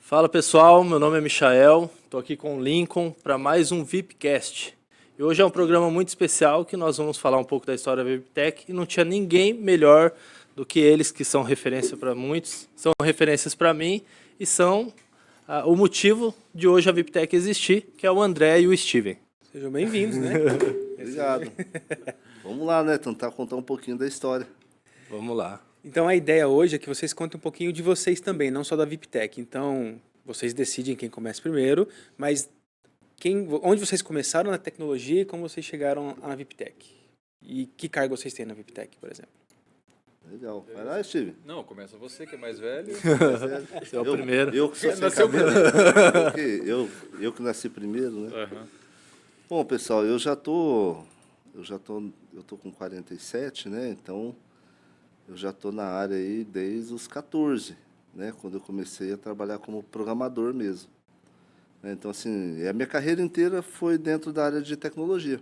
Fala pessoal, meu nome é Michael, estou aqui com o Lincoln para mais um VIPcast. E hoje é um programa muito especial que nós vamos falar um pouco da história da VIPTech e não tinha ninguém melhor do que eles, que são referência para muitos, são referências para mim e são o motivo de hoje a VIPTech existir, que é o André e o Steven. Sejam bem-vindos, né? Obrigado. Vamos lá, né? Tentar contar um pouquinho da história. Vamos lá. Então a ideia hoje é que vocês contem um pouquinho de vocês também, não só da VIPTech. Então, vocês decidem quem começa primeiro, mas onde vocês começaram na tecnologia e como vocês chegaram na VIPTech? E que cargo vocês têm na VIPTech, por exemplo? Legal. Vai lá, Steve. Não, começa você, que é mais velho. Você é o primeiro. Eu que sou sem Nasceu cabelo. Eu que nasci primeiro, né? Uhum. Bom, pessoal, eu tô com 47, né? Então, eu já tô na área aí desde os 14, né? Quando eu comecei a trabalhar como programador mesmo. Então, assim, a minha carreira inteira foi dentro da área de tecnologia.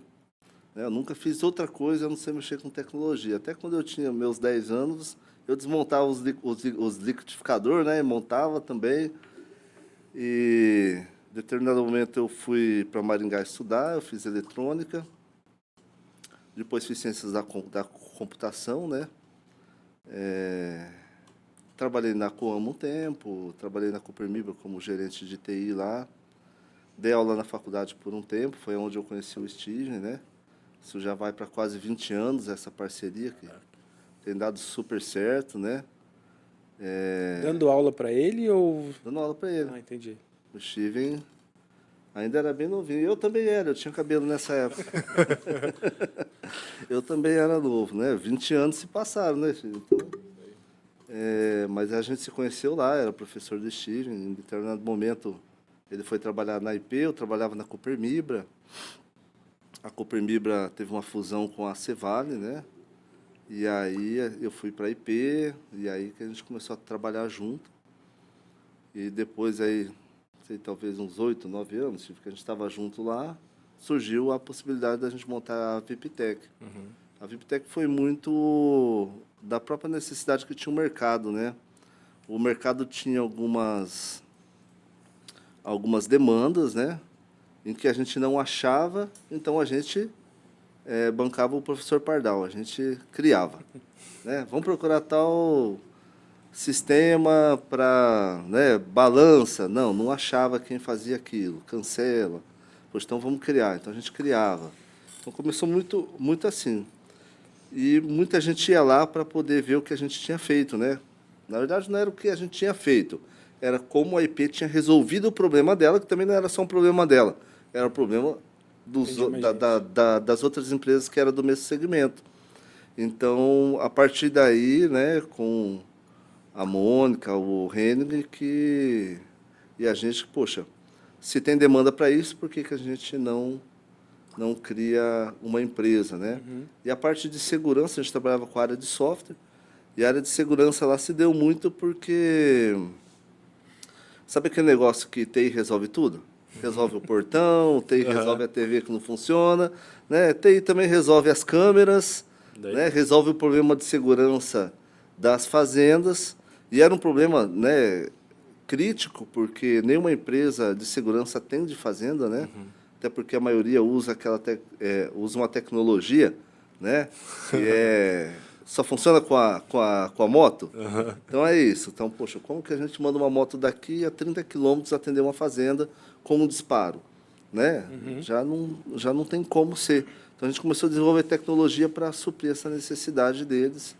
Eu nunca fiz outra coisa, eu não sei mexer com tecnologia. Até quando eu tinha meus 10 anos, eu desmontava os liquidificadores, né? E montava também. E em determinado momento eu fui para Maringá estudar, eu fiz eletrônica. Depois fiz ciências da computação, né? Trabalhei na Coamo um tempo, trabalhei na Cooper-Mibra como gerente de TI lá. Dei aula na faculdade por um tempo, foi onde eu conheci o Steven, né? Isso já vai para quase 20 anos, essa parceria que tem dado super certo, né? Dando aula para ele ou... Dando aula para ele. Ah, entendi. O Steven ainda era bem novinho. Eu também era, eu tinha cabelo nessa época. Eu também era novo, né? 20 anos se passaram, né, Steven? Então, mas a gente se conheceu lá, era professor do Steven. Em determinado momento, ele foi trabalhar na IP, eu trabalhava na Cooper-Mibra. A Cooper-Mibra teve uma fusão com a Cevale, né? E aí eu fui para a IP, e aí que a gente começou a trabalhar junto. E depois aí, sei, talvez uns 8, 9 anos, que a gente estava junto lá, surgiu a possibilidade da gente montar a VIPTech. Uhum. A VIPTech foi muito da própria necessidade que tinha o mercado, né? O mercado tinha algumas demandas, né? Em que a gente não achava, então a gente bancava o professor Pardal, a gente criava. Né? Vamos procurar tal sistema para, né, balança. Não achava quem fazia aquilo, cancela. Pois então vamos criar. Então a gente criava. Então começou muito, muito assim. E muita gente ia lá para poder ver o que a gente tinha feito, né? Na verdade não era o que a gente tinha feito, era como a IP tinha resolvido o problema dela, que também não era só um problema dela. Era o problema das outras empresas que eram do mesmo segmento. Então, a partir daí, né, com a Mônica, o Henning, e a gente, poxa, se tem demanda para isso, por que a gente não cria uma empresa, né? Uhum. E a parte de segurança, a gente trabalhava com a área de software, e a área de segurança lá se deu muito porque... Sabe aquele negócio que TI resolve tudo? Resolve o portão, TI resolve a TV que não funciona, né? TI também resolve as câmeras, né? Resolve o problema de segurança das fazendas. E era um problema, né, crítico, porque nenhuma empresa de segurança tem de fazenda, né? Uhum. Até porque a maioria usa usa uma tecnologia, né? Que só funciona com a moto. Uhum. Então é isso. Então, poxa, como que a gente manda uma moto daqui a 30 quilômetros atender uma fazenda com um disparo? Né? Uhum. Já não tem como ser. Então a gente começou a desenvolver tecnologia para suprir essa necessidade deles.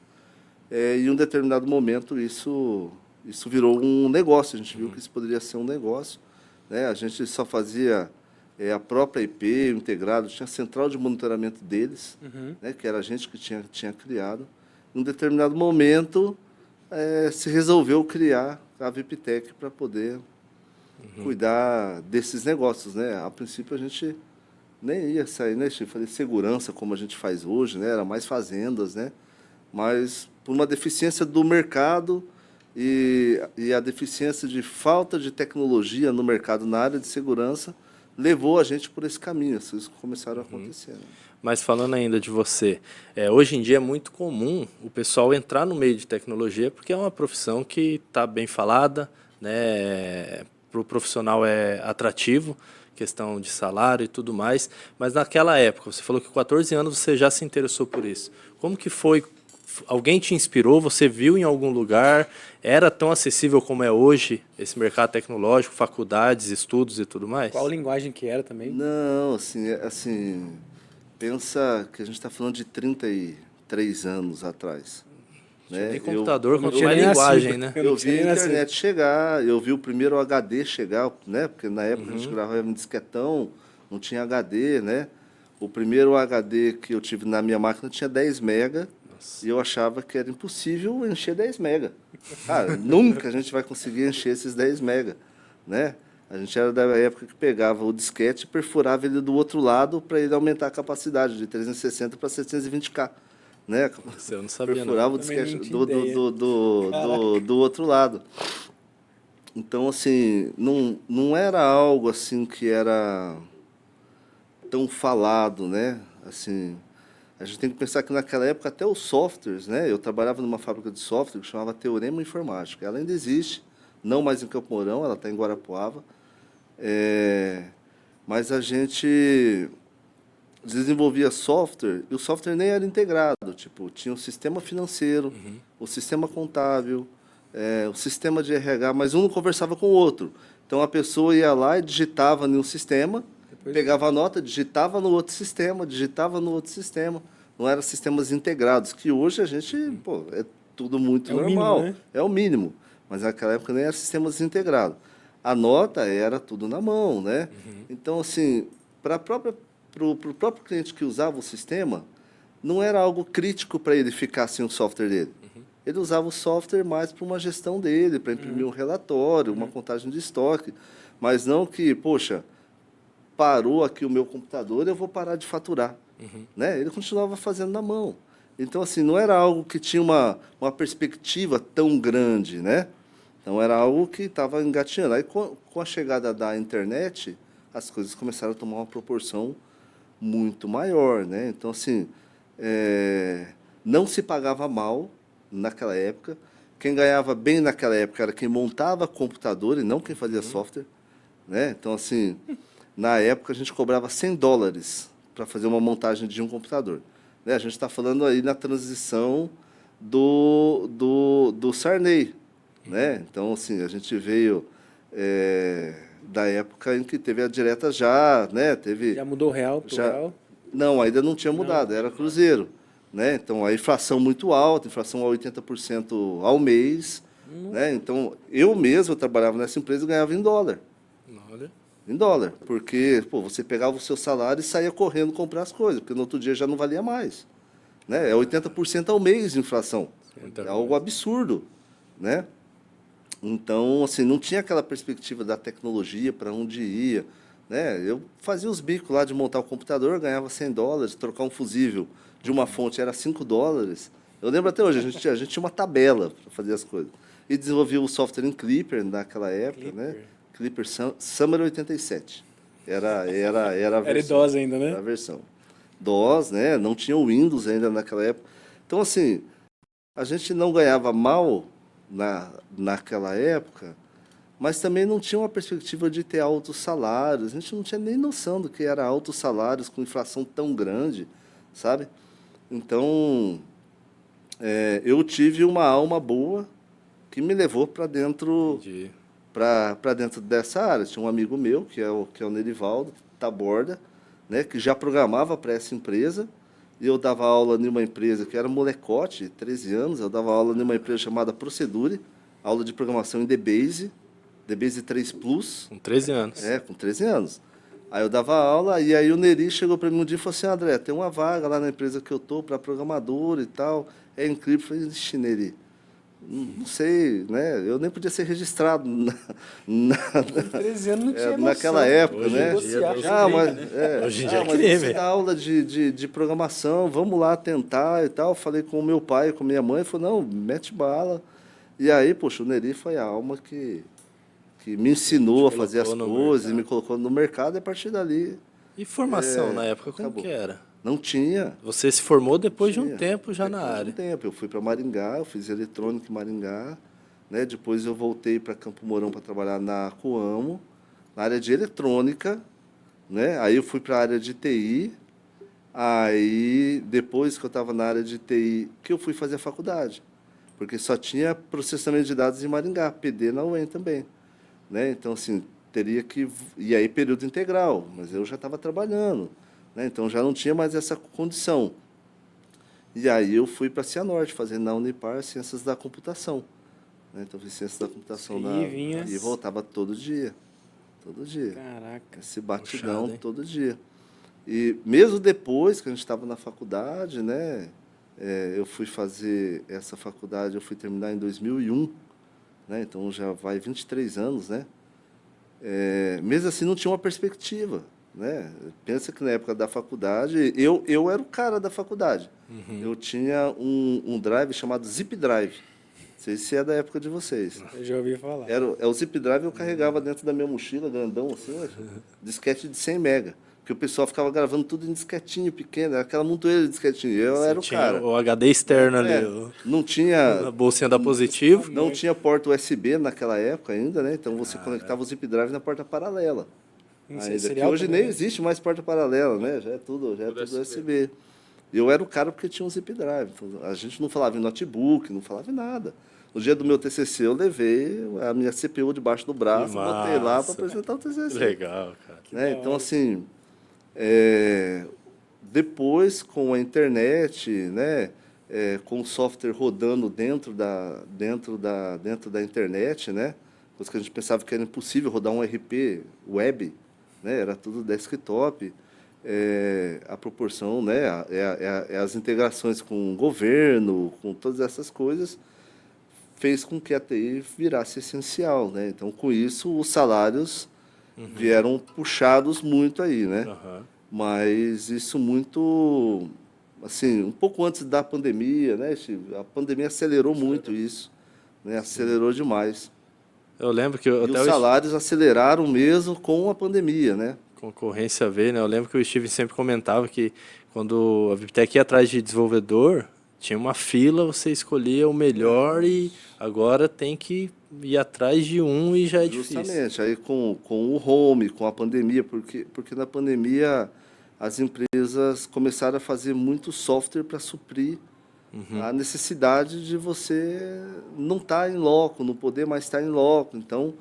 E em um determinado momento isso virou um negócio. A gente viu que isso poderia ser um negócio. Né? A gente só fazia a própria IP, o integrado, tinha a central de monitoramento deles, né? Que era a gente que tinha criado. Em um determinado momento, se resolveu criar a VIPTech para poder cuidar desses negócios, né? A princípio, a gente nem ia sair, né, Chico? Fazer segurança como a gente faz hoje, né? Era mais fazendas, né? Mas por uma deficiência do mercado e a deficiência de falta de tecnologia no mercado na área de segurança levou a gente por esse caminho. Isso começaram a acontecer. Né? Mas falando ainda de você, hoje em dia é muito comum o pessoal entrar no meio de tecnologia porque é uma profissão que está bem falada, né? pro profissional é atrativo, questão de salário e tudo mais, mas naquela época, você falou que com 14 anos você já se interessou por isso. Como que foi? Alguém te inspirou? Você viu em algum lugar? Era tão acessível como é hoje esse mercado tecnológico, faculdades, estudos e tudo mais? Qual linguagem que era também? Não, assim, pensa que a gente está falando de 33 anos atrás. Né? Nem computador, não quanto tinha mais nem linguagem, nascido. né? Eu vi a internet chegar, eu vi o primeiro HD chegar, né? Porque na época a gente gravava em disquetão, não tinha HD, né? O primeiro HD que eu tive na minha máquina tinha 10 mega e eu achava que era impossível encher 10 mega. Cara, nunca a gente vai conseguir encher esses 10 mega, né? A gente era da época que pegava o disquete e perfurava ele do outro lado para ele aumentar a capacidade de 360 para 720K. Né? Isso eu não sabia, não. Perfurava o Também não disquete tinha ideia. do outro lado. Então, assim, não era algo assim que era tão falado, né? Assim, a gente tem que pensar que naquela época até os softwares, né? Eu trabalhava numa fábrica de software que chamava Teorema Informática. Ela ainda existe, não mais em Campo Mourão, ela está em Guarapuava. Mas a gente desenvolvia software e o software nem era integrado. Tipo, tinha o sistema financeiro, o sistema contábil, o sistema de RH, mas um não conversava com o outro. Então a pessoa ia lá e digitava em um sistema, pegava a nota, digitava no outro sistema, digitava no outro sistema. Não eram sistemas integrados, que hoje a gente, pô, é tudo muito É o normal. mínimo, né? É o mínimo. Mas naquela época nem eram sistemas integrados. A nota era tudo na mão, né? Então, assim, para o próprio cliente que usava o sistema, não era algo crítico para ele ficar sem o software dele. Ele usava o software mais para uma gestão dele, para imprimir um relatório, uma contagem de estoque, mas não que, poxa, parou aqui o meu computador, eu vou parar de faturar. Né? Ele continuava fazendo na mão. Então, assim, não era algo que tinha uma perspectiva tão grande, né? Então, era algo que estava engatinhando. Aí, com a chegada da internet, as coisas começaram a tomar uma proporção muito maior, né? Então, assim, não se pagava mal naquela época. Quem ganhava bem naquela época era quem montava computador e não quem fazia software, né? Então, assim, na época a gente cobrava $100 para fazer uma montagem de um computador. Né? A gente está falando aí na transição do Sarney, né? Então, assim, a gente veio da época em que teve a direta já, né? Já mudou o real pro real? Não, ainda não tinha mudado, era cruzeiro. Né? Então, a inflação muito alta, inflação a 80% ao mês. Né? Então, eu mesmo trabalhava nessa empresa e ganhava em dólar. Olha. Em dólar, porque pô, você pegava o seu salário e saía correndo comprar as coisas, porque no outro dia já não valia mais. Né? É 80% ao mês de inflação. É algo absurdo. Né? Então, assim, não tinha aquela perspectiva da tecnologia, para onde ia. Né? Eu fazia os bicos lá de montar o computador, ganhava $100, trocar um fusível de uma fonte era $5. Eu lembro até hoje, a gente tinha uma tabela para fazer as coisas. E desenvolvia o software em Clipper naquela época, né? Clipper Summer 87. Era a versão. Era DOS ainda, né? Era a versão. DOS, né? Não tinha o Windows ainda naquela época. Então, assim, a gente não ganhava mal naquela época, mas também não tinha uma perspectiva de ter altos salários. A gente não tinha nem noção do que era altos salários com inflação tão grande, sabe? Então, eu tive uma alma boa que me levou para dentro dessa área. Tinha um amigo meu, que é o Nerivaldo Taborda, né, que já programava para essa empresa, e eu dava aula em uma empresa que era molecote, 13 anos, eu dava aula em uma empresa chamada Procedure, aula de programação em DBase 3 Plus. Com 13 anos. Com 13 anos. Aí eu dava aula, e aí o Neri chegou para mim um dia e falou assim: André, tem uma vaga lá na empresa que eu estou para programador e tal, é incrível. Eu falei: ixi, Neri, não sei, né? Eu nem podia ser registrado Com 13 anos não tinha noção. naquela época, Hoje né? em dia Hoje em dia é mas crime. você dá aula de programação, vamos lá tentar e tal. Falei com o meu pai, com a minha mãe, falou: não, mete bala. E aí, poxa, o Neri foi a alma que me ensinou a fazer as coisas e me colocou no mercado, e a partir dali... E formação na época, como acabou. que era? Não tinha. Você se formou depois de um Tinha. tempo já na Depois de área. um tempo. Eu fui para Maringá, eu fiz eletrônica em Maringá, né? Depois eu voltei para Campo Mourão para trabalhar na Coamo, na área de eletrônica, né? Aí eu fui para a área de TI. Aí, depois que eu estava na área de TI, que eu fui fazer a faculdade. Porque só tinha processamento de dados em Maringá, PD na UEM também, né? Então, assim, teria que... E aí, período integral, mas eu já estava trabalhando, né? Então, já não tinha mais essa condição. E aí, eu fui para a Cianorte, fazendo na Unipar Ciências da Computação, né? Então, fiz Ciências da Computação e voltava todo dia. Todo dia. Caraca. Esse batidão Puxado, hein? todo dia. E mesmo depois que a gente estava na faculdade, né? Eu fui fazer essa faculdade, eu fui terminar em 2001, né? Então já vai 23 anos, né? Mesmo assim não tinha uma perspectiva, né? Pensa que na época da faculdade, eu era o cara da faculdade. Eu tinha um drive chamado Zip Drive. Não sei se é da época de vocês. Eu já ouvi falar. O Zip Drive eu carregava dentro da minha mochila, grandão assim, disquete de 100 mega. Porque o pessoal ficava gravando tudo em disquetinho pequeno, era aquela montoeira de disquetinho. Eu era o Tinha cara. o HD externo ali, Não tinha... a bolsinha da positivo. Não tinha porta USB naquela época ainda, né? Então você conectava o zip drive na porta paralela. Ainda que hoje nem existe mais porta paralela, né? Já é tudo USB. Eu era o cara porque tinha um zip drive. A gente não falava em notebook, não falava em nada. No dia do meu TCC eu levei a minha CPU debaixo do braço, botei lá para apresentar o TCC. Legal, cara. Né? Então, assim, depois com a internet, né? Com o software rodando dentro da internet, né? Coisa que a gente pensava que era impossível rodar um RP web, né? Era tudo desktop. A proporção, né? As integrações com o governo, com todas essas coisas, fez com que a TI virasse essencial, né? Então, com isso, os salários vieram puxados muito aí, né? Mas isso muito, assim, um pouco antes da pandemia, né? A pandemia acelerou muito isso, né? Acelerou demais. Eu lembro que E os salários aceleraram mesmo com a pandemia, né? Concorrência veio, né? Eu lembro que o Steven sempre comentava que quando a VIPTEC ia atrás de desenvolvedor, tinha uma fila, você escolhia o melhor e agora tem que ir atrás de um e já é difícil. Justamente, aí com o home, com a pandemia, porque na pandemia as empresas começaram a fazer muito software para suprir a necessidade de você não estar em loco, não poder mais estar em loco. Então,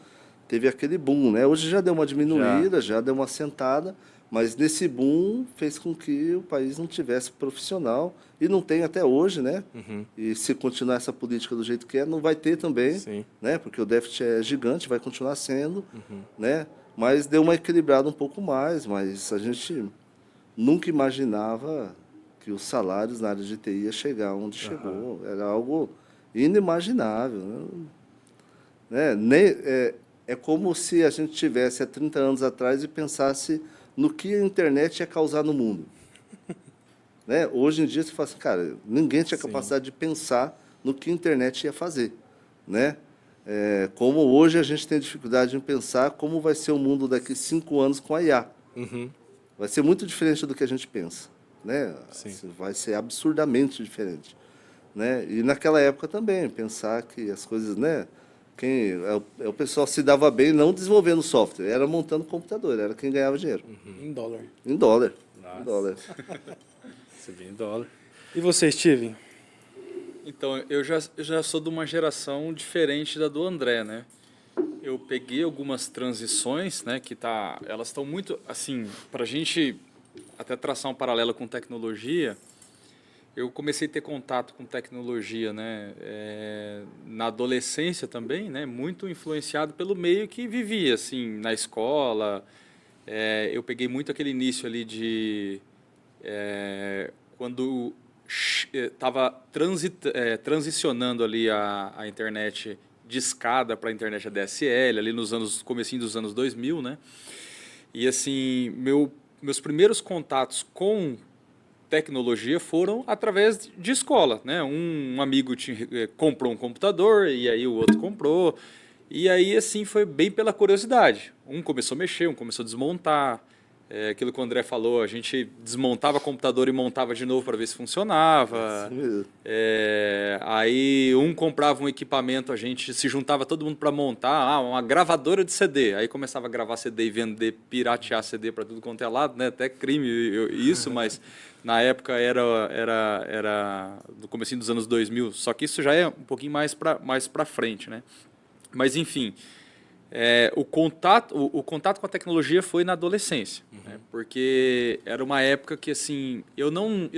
teve aquele boom, né? Hoje já deu uma diminuída, já deu uma sentada, mas nesse boom fez com que o país não tivesse profissional, e não tem até hoje, né? E se continuar essa política do jeito que é, não vai ter também, né? Porque o déficit é gigante, vai continuar sendo, né? Mas deu uma equilibrada um pouco mais, mas a gente nunca imaginava que os salários na área de TI ia chegar onde chegou. Era algo inimaginável, né? É como se a gente tivesse há 30 anos atrás e pensasse no que a internet ia causar no mundo. Né? Hoje em dia, você fala assim, cara, ninguém tinha capacidade de pensar no que a internet ia fazer. Né? Como hoje a gente tem dificuldade em pensar como vai ser o mundo daqui 5 anos com a IA. Vai ser muito diferente do que a gente pensa. Né? Vai ser absurdamente diferente. Né? E naquela época também, pensar que as coisas... Né? O pessoal se dava bem não desenvolvendo software, era montando computador, era quem ganhava dinheiro. Em dólar. Em dólar. Nossa. Em dólar. Você vê em dólar. E você, Steven? Então, eu já sou de uma geração diferente da do André, né? Eu peguei algumas transições, né, elas estão muito, assim, para a gente até traçar um paralelo com tecnologia. Eu comecei a ter contato com tecnologia, né, na adolescência também, né, muito influenciado pelo meio que vivia, assim, na escola. Eu peguei muito aquele início ali de quando estava transicionando ali a internet de escada para a internet ADSL, ali comecinho dos anos 2000, né? E assim, meus primeiros contatos com tecnologia foram através de escola, né? Um amigo comprou um computador e aí o outro comprou. E aí, assim, foi bem pela curiosidade. Um começou a mexer, um começou a desmontar. aquilo que o André falou, a gente desmontava o computador e montava de novo para ver se funcionava. Assim mesmo. Aí um comprava um equipamento, a gente se juntava todo mundo para montar uma gravadora de CD. Aí começava a gravar CD e vender, piratear CD para tudo quanto é lado, né? Até crime isso, mas na época era no comecinho dos anos 2000. Só que isso já é um pouquinho mais para frente, né? Mas enfim, o contato com a tecnologia foi na adolescência, né? Porque era uma época que assim eu não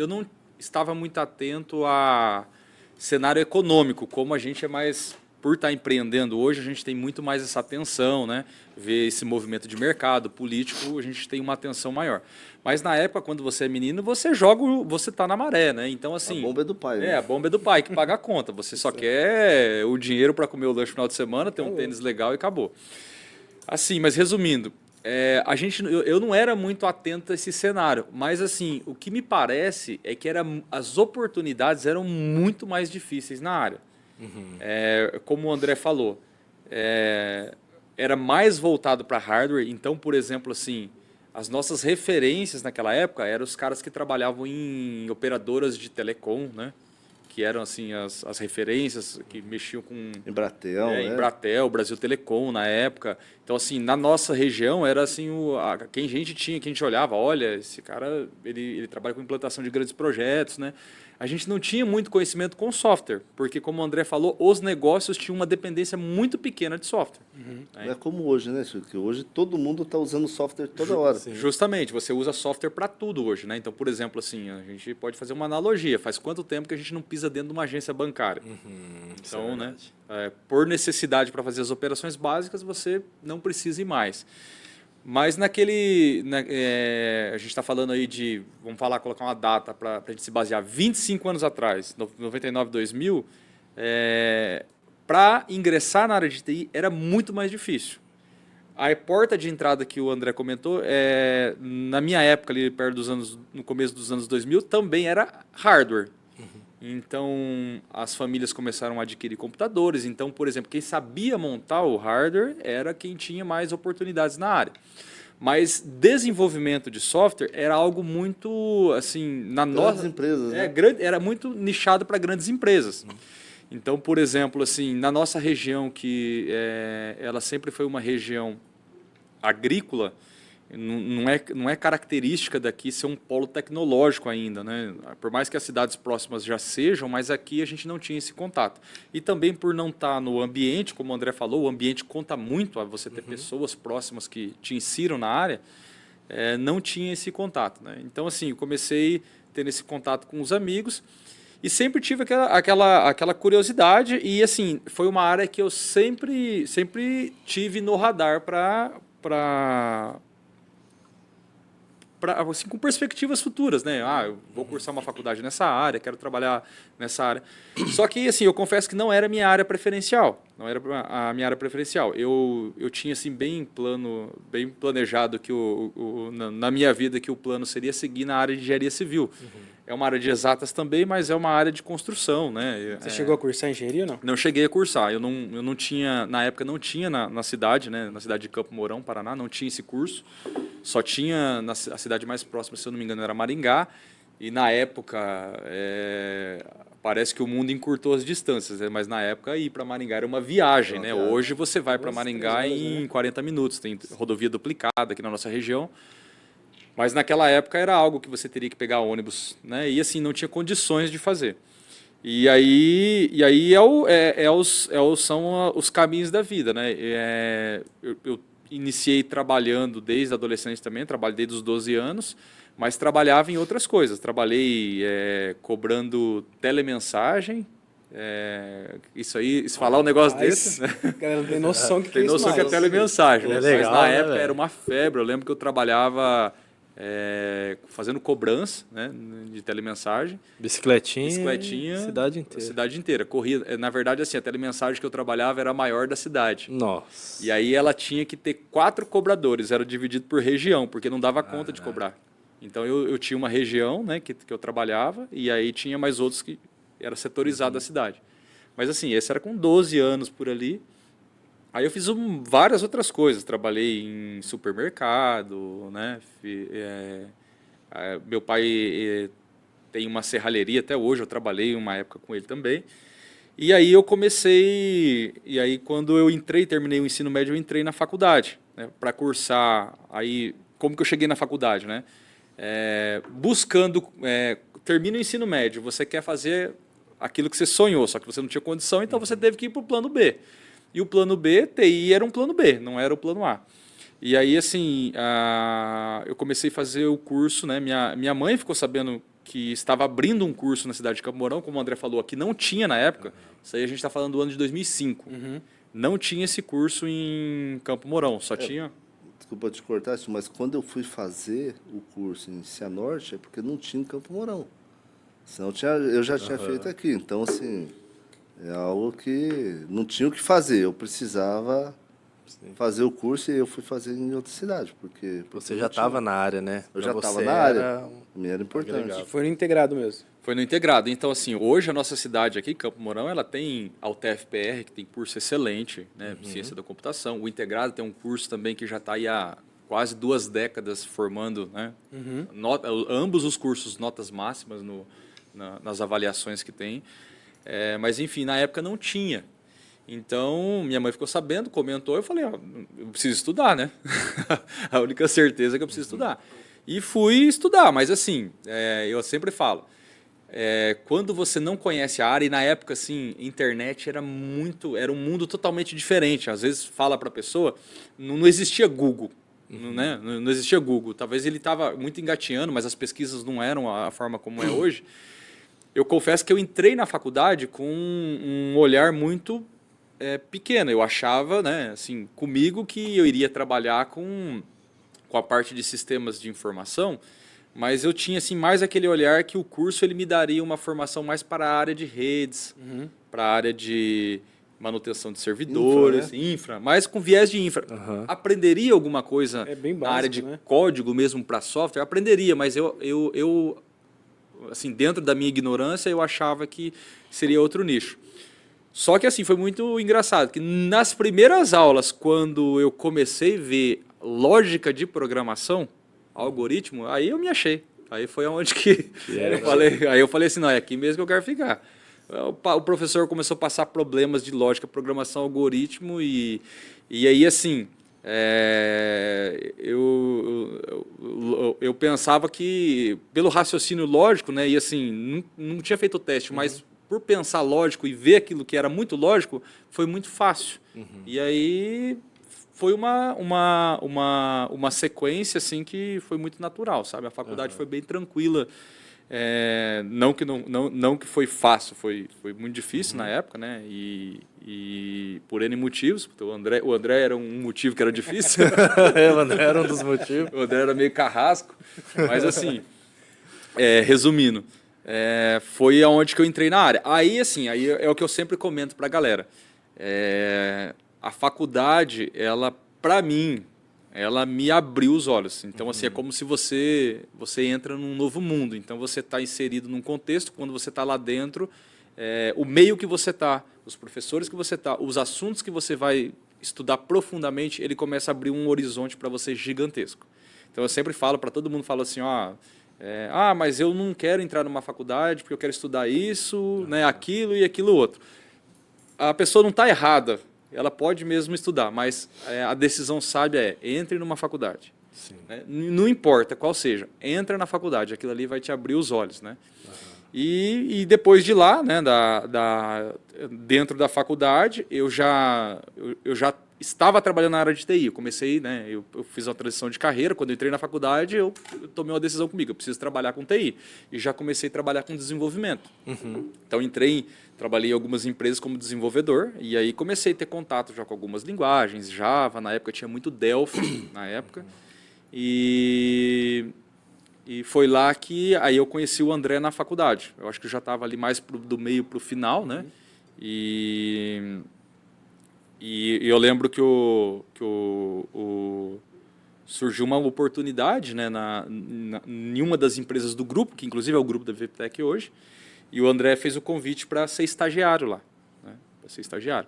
estava muito atento a cenário econômico, como a gente é mais por estar empreendendo hoje, a gente tem muito mais essa atenção, né? Ver esse movimento de mercado político, a gente tem uma atenção maior. Mas na época, quando você é menino, você está na maré, né? Então assim, A bomba é do pai, né? a bomba é do pai que paga a conta. Você só quer o dinheiro para comer o lanche no final de semana, ter um tênis legal e acabou. Assim, mas resumindo, eu não era muito atento a esse cenário, mas assim, o que me parece é que as oportunidades eram muito mais difíceis na área. Como o André falou, era mais voltado para hardware. Então, por exemplo, assim, as nossas referências naquela época eram os caras que trabalhavam em operadoras de telecom, né? Que eram assim as referências que mexiam com Embratel, né? Embratel, Brasil Telecom na época. Então assim, na nossa região era assim quem a gente olhava, olha, esse cara ele trabalha com implantação de grandes projetos, né? A gente não tinha muito conhecimento com software, porque como o André falou, os negócios tinham uma dependência muito pequena de software. Não é como hoje, né, Chico? Que hoje todo mundo está usando software toda hora. Justamente, você usa software para tudo hoje, né? Então, por exemplo, assim, a gente pode fazer uma analogia. Faz quanto tempo que a gente não pisa dentro de uma agência bancária? Então, né, por necessidade para fazer as operações básicas, você não precisa ir mais. Mas a gente está falando aí de, vamos colocar uma data para a gente se basear, 25 anos atrás, 99, 2000, para ingressar na área de TI era muito mais difícil. A porta de entrada que o André comentou, na minha época, ali no começo dos anos 2000, também era hardware. Então, as famílias começaram a adquirir computadores. Então, por exemplo, quem sabia montar o hardware era quem tinha mais oportunidades na área. Mas desenvolvimento de software era algo muito, assim, Grandes empresas, né? Era muito nichado para grandes empresas. Então, por exemplo, assim, na nossa região, que ela sempre foi uma região agrícola, não é característica daqui ser um polo tecnológico ainda, né? Por mais que as cidades próximas já sejam, mas aqui a gente não tinha esse contato. E também por não estar no ambiente, como o André falou, o ambiente conta muito a você ter pessoas próximas que te insiram na área, não tinha esse contato, né? Então, assim, eu comecei tendo esse contato com os amigos e sempre tive aquela curiosidade e, assim, foi uma área que eu sempre tive no radar assim, com perspectivas futuras, né? Eu vou cursar uma faculdade nessa área, quero trabalhar nessa área. Só que, assim, eu confesso que não era a minha área preferencial. Não era a minha área preferencial. Eu tinha, assim, bem planejado que na minha vida que o plano seria seguir na área de engenharia civil. É uma área de exatas também, mas é uma área de construção, né? Você chegou a cursar engenharia ou não? Não cheguei a cursar. Eu não tinha, na época não tinha na cidade, né? Na cidade de Campo Mourão, Paraná, não tinha esse curso. Só tinha a cidade mais próxima, se eu não me engano, era Maringá. E na época, parece que o mundo encurtou as distâncias, né? Mas na época ir para Maringá era uma viagem, né? Hoje você vai para Maringá em 40 minutos. Tem rodovia duplicada aqui na nossa região. Mas naquela época era algo que você teria que pegar ônibus, né? E assim, não tinha condições de fazer. E aí são os caminhos da vida, né? Eu iniciei trabalhando desde a adolescência também, trabalhei desde os 12 anos, mas trabalhava em outras coisas. Trabalhei cobrando telemensagem. Isso aí, se falar um negócio desse, né? Galera, não tem noção que tem noção que é telemensagem, né? legal, Mas na né, época velho? era uma febre. Eu lembro que eu trabalhava fazendo cobrança, né, de telemensagem. Bicicletinha, Cidade inteira. Corria, na verdade, assim, a telemensagem que eu trabalhava era a maior da cidade. Nossa. E aí ela tinha que ter 4 cobradores, era dividido por região, porque não dava conta de cobrar. Então eu tinha uma região, né, que eu trabalhava, e aí tinha mais outros que era setorizado a cidade. Mas assim, esse era com 12 anos por ali. Aí eu fiz várias outras coisas. Trabalhei em supermercado, né? Meu pai tem uma serralheria até hoje, eu trabalhei uma época com ele também. E aí eu comecei, e aí quando eu terminei o ensino médio, eu entrei na faculdade, né? Para cursar. Aí, como que eu cheguei na faculdade, né? Termina o ensino médio, você quer fazer aquilo que você sonhou, só que você não tinha condição, então você teve que ir para o plano B. E o plano B, TI, era um plano B, não era o plano A. E aí, assim, eu comecei a fazer o curso, né? Minha mãe ficou sabendo que estava abrindo um curso na cidade de Campo Mourão, como o André falou aqui, não tinha na época, isso aí a gente está falando do ano de 2005. Não tinha esse curso em Campo Mourão, só tinha... Desculpa te cortar, mas quando eu fui fazer o curso em Cianorte, é porque não tinha em Campo Mourão. Senão eu já tinha feito aqui. Então, assim, é algo que não tinha o que fazer. Eu precisava fazer o curso e eu fui fazer em outra cidade. Porque Você já estava na área, né? Eu Pra já você estava na área. era Me era importante. agregado. Foi no integrado mesmo. Foi no integrado. Então, assim, hoje a nossa cidade aqui, Campo Mourão, ela tem a UTFPR, que tem curso excelente, né? Ciência da computação. O integrado tem um curso também que já está aí há quase 2 décadas formando, né? Ambos os cursos, notas máximas nas avaliações que tem. Mas, enfim, na época não tinha. Então, minha mãe ficou sabendo, comentou, eu falei, eu preciso estudar, né? A única certeza é que eu preciso estudar. E fui estudar, mas assim, eu sempre falo, quando você não conhece a área, e na época, assim, internet era um mundo totalmente diferente. Às vezes fala para a pessoa, não existia Google, né? Não existia Google. Talvez ele estava muito engateando, mas as pesquisas não eram a forma como é hoje. Eu confesso que eu entrei na faculdade com um olhar muito pequeno. Eu achava, né, assim, comigo que eu iria trabalhar com a parte de sistemas de informação, mas eu tinha assim mais aquele olhar que o curso ele me daria uma formação mais para a área de redes, para a área de manutenção de servidores, infra, mais com viés de infra. Aprenderia alguma coisa bem básico, na área de né? código mesmo para software? Aprenderia, mas eu assim, dentro da minha ignorância, eu achava que seria outro nicho. Só que assim, foi muito engraçado, que nas primeiras aulas, quando eu comecei a ver lógica de programação, algoritmo, aí eu me achei. Aí foi onde que eu falei assim, não, é aqui mesmo que eu quero ficar. O professor começou a passar problemas de lógica, programação, algoritmo, e aí assim, eu pensava que, pelo raciocínio lógico, né, e assim, não tinha feito o teste, mas por pensar lógico e ver aquilo que era muito lógico, foi muito fácil. E aí foi uma sequência assim que foi muito natural, sabe? A faculdade foi bem tranquila. Não que foi fácil, foi muito difícil na época, né? E por N motivos, porque o André era um motivo que era difícil. O André era um dos motivos. O André era meio carrasco, mas assim, resumindo, foi aonde que eu entrei na área. Aí, assim, aí é o que eu sempre comento para a galera. A faculdade, ela, para mim, ela me abriu os olhos. Então, assim, é como se você entra num novo mundo. Então, você está inserido num contexto, quando você está lá dentro, o meio que você está, os professores que você está, os assuntos que você vai estudar profundamente, ele começa a abrir um horizonte para você gigantesco. Então, eu sempre falo para todo mundo, falo assim, mas eu não quero entrar numa faculdade porque eu quero estudar isso, né, aquilo e aquilo outro. A pessoa não está errada, ela pode mesmo estudar, mas a decisão sábia entre numa faculdade. Né? Não importa qual seja, entra na faculdade, aquilo ali vai te abrir os olhos. Né? E depois de lá, né, dentro da faculdade, eu já estava trabalhando na área de TI. Eu comecei, né, eu fiz uma transição de carreira. Quando eu entrei na faculdade, eu tomei uma decisão comigo, eu preciso trabalhar com TI. E já comecei a trabalhar com desenvolvimento. Então, trabalhei em algumas empresas como desenvolvedor, e aí comecei a ter contato já com algumas linguagens, Java, na época tinha muito Delphi, na época. E foi lá que aí eu conheci o André na faculdade. Eu acho que eu já estava ali mais do meio para o final, né? E eu lembro que surgiu uma oportunidade, né, em uma das empresas do grupo, que inclusive é o grupo da VIPTEC hoje, e o André fez o convite para ser estagiário lá, né, para ser estagiário.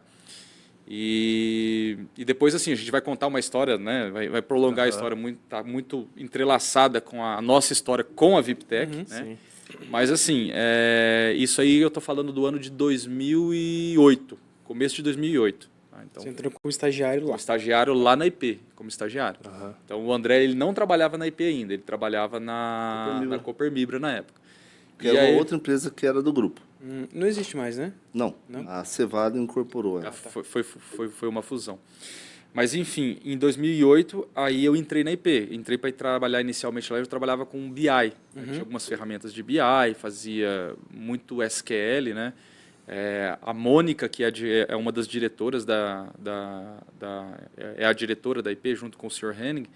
E depois, assim, a gente vai contar uma história, né? Vai prolongar a história, tá muito entrelaçada com a nossa história com a VIPTech, né? Sim. Mas, assim, isso aí eu estou falando do ano de 2008, começo de 2008. Então, Você entrou como estagiário lá. como estagiário lá na IP, como estagiário. Então, o André ele não trabalhava na IP ainda, ele trabalhava na Coopermibra na época. Que E era aí, uma outra empresa que era do grupo. Não existe mais, né? Não, Não? a Cevada incorporou ela. foi uma fusão. Mas, enfim, em 2008, aí eu entrei na IP. Entrei para trabalhar inicialmente lá, eu trabalhava com BI. Né? Tinha algumas ferramentas de BI, fazia muito SQL, né? A Mônica, que é uma das diretoras é a diretora da IP, junto com o Sr. Henning,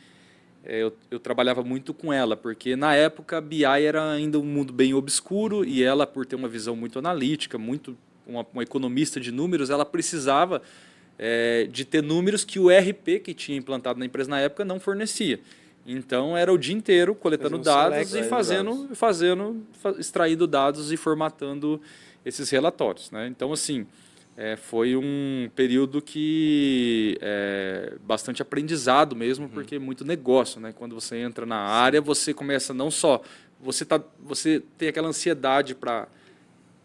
eu trabalhava muito com ela, porque na época a BI era ainda um mundo bem obscuro e ela, por ter uma visão muito analítica, uma economista de números, ela precisava de ter números que o RP que tinha implantado na empresa na época não fornecia. Então era o dia inteiro coletando dados e extraindo dados e formatando esses relatórios, né? Então, assim, foi um período que bastante aprendizado mesmo, porque é muito negócio, né? Quando você entra na área, você começa não só você tem aquela ansiedade para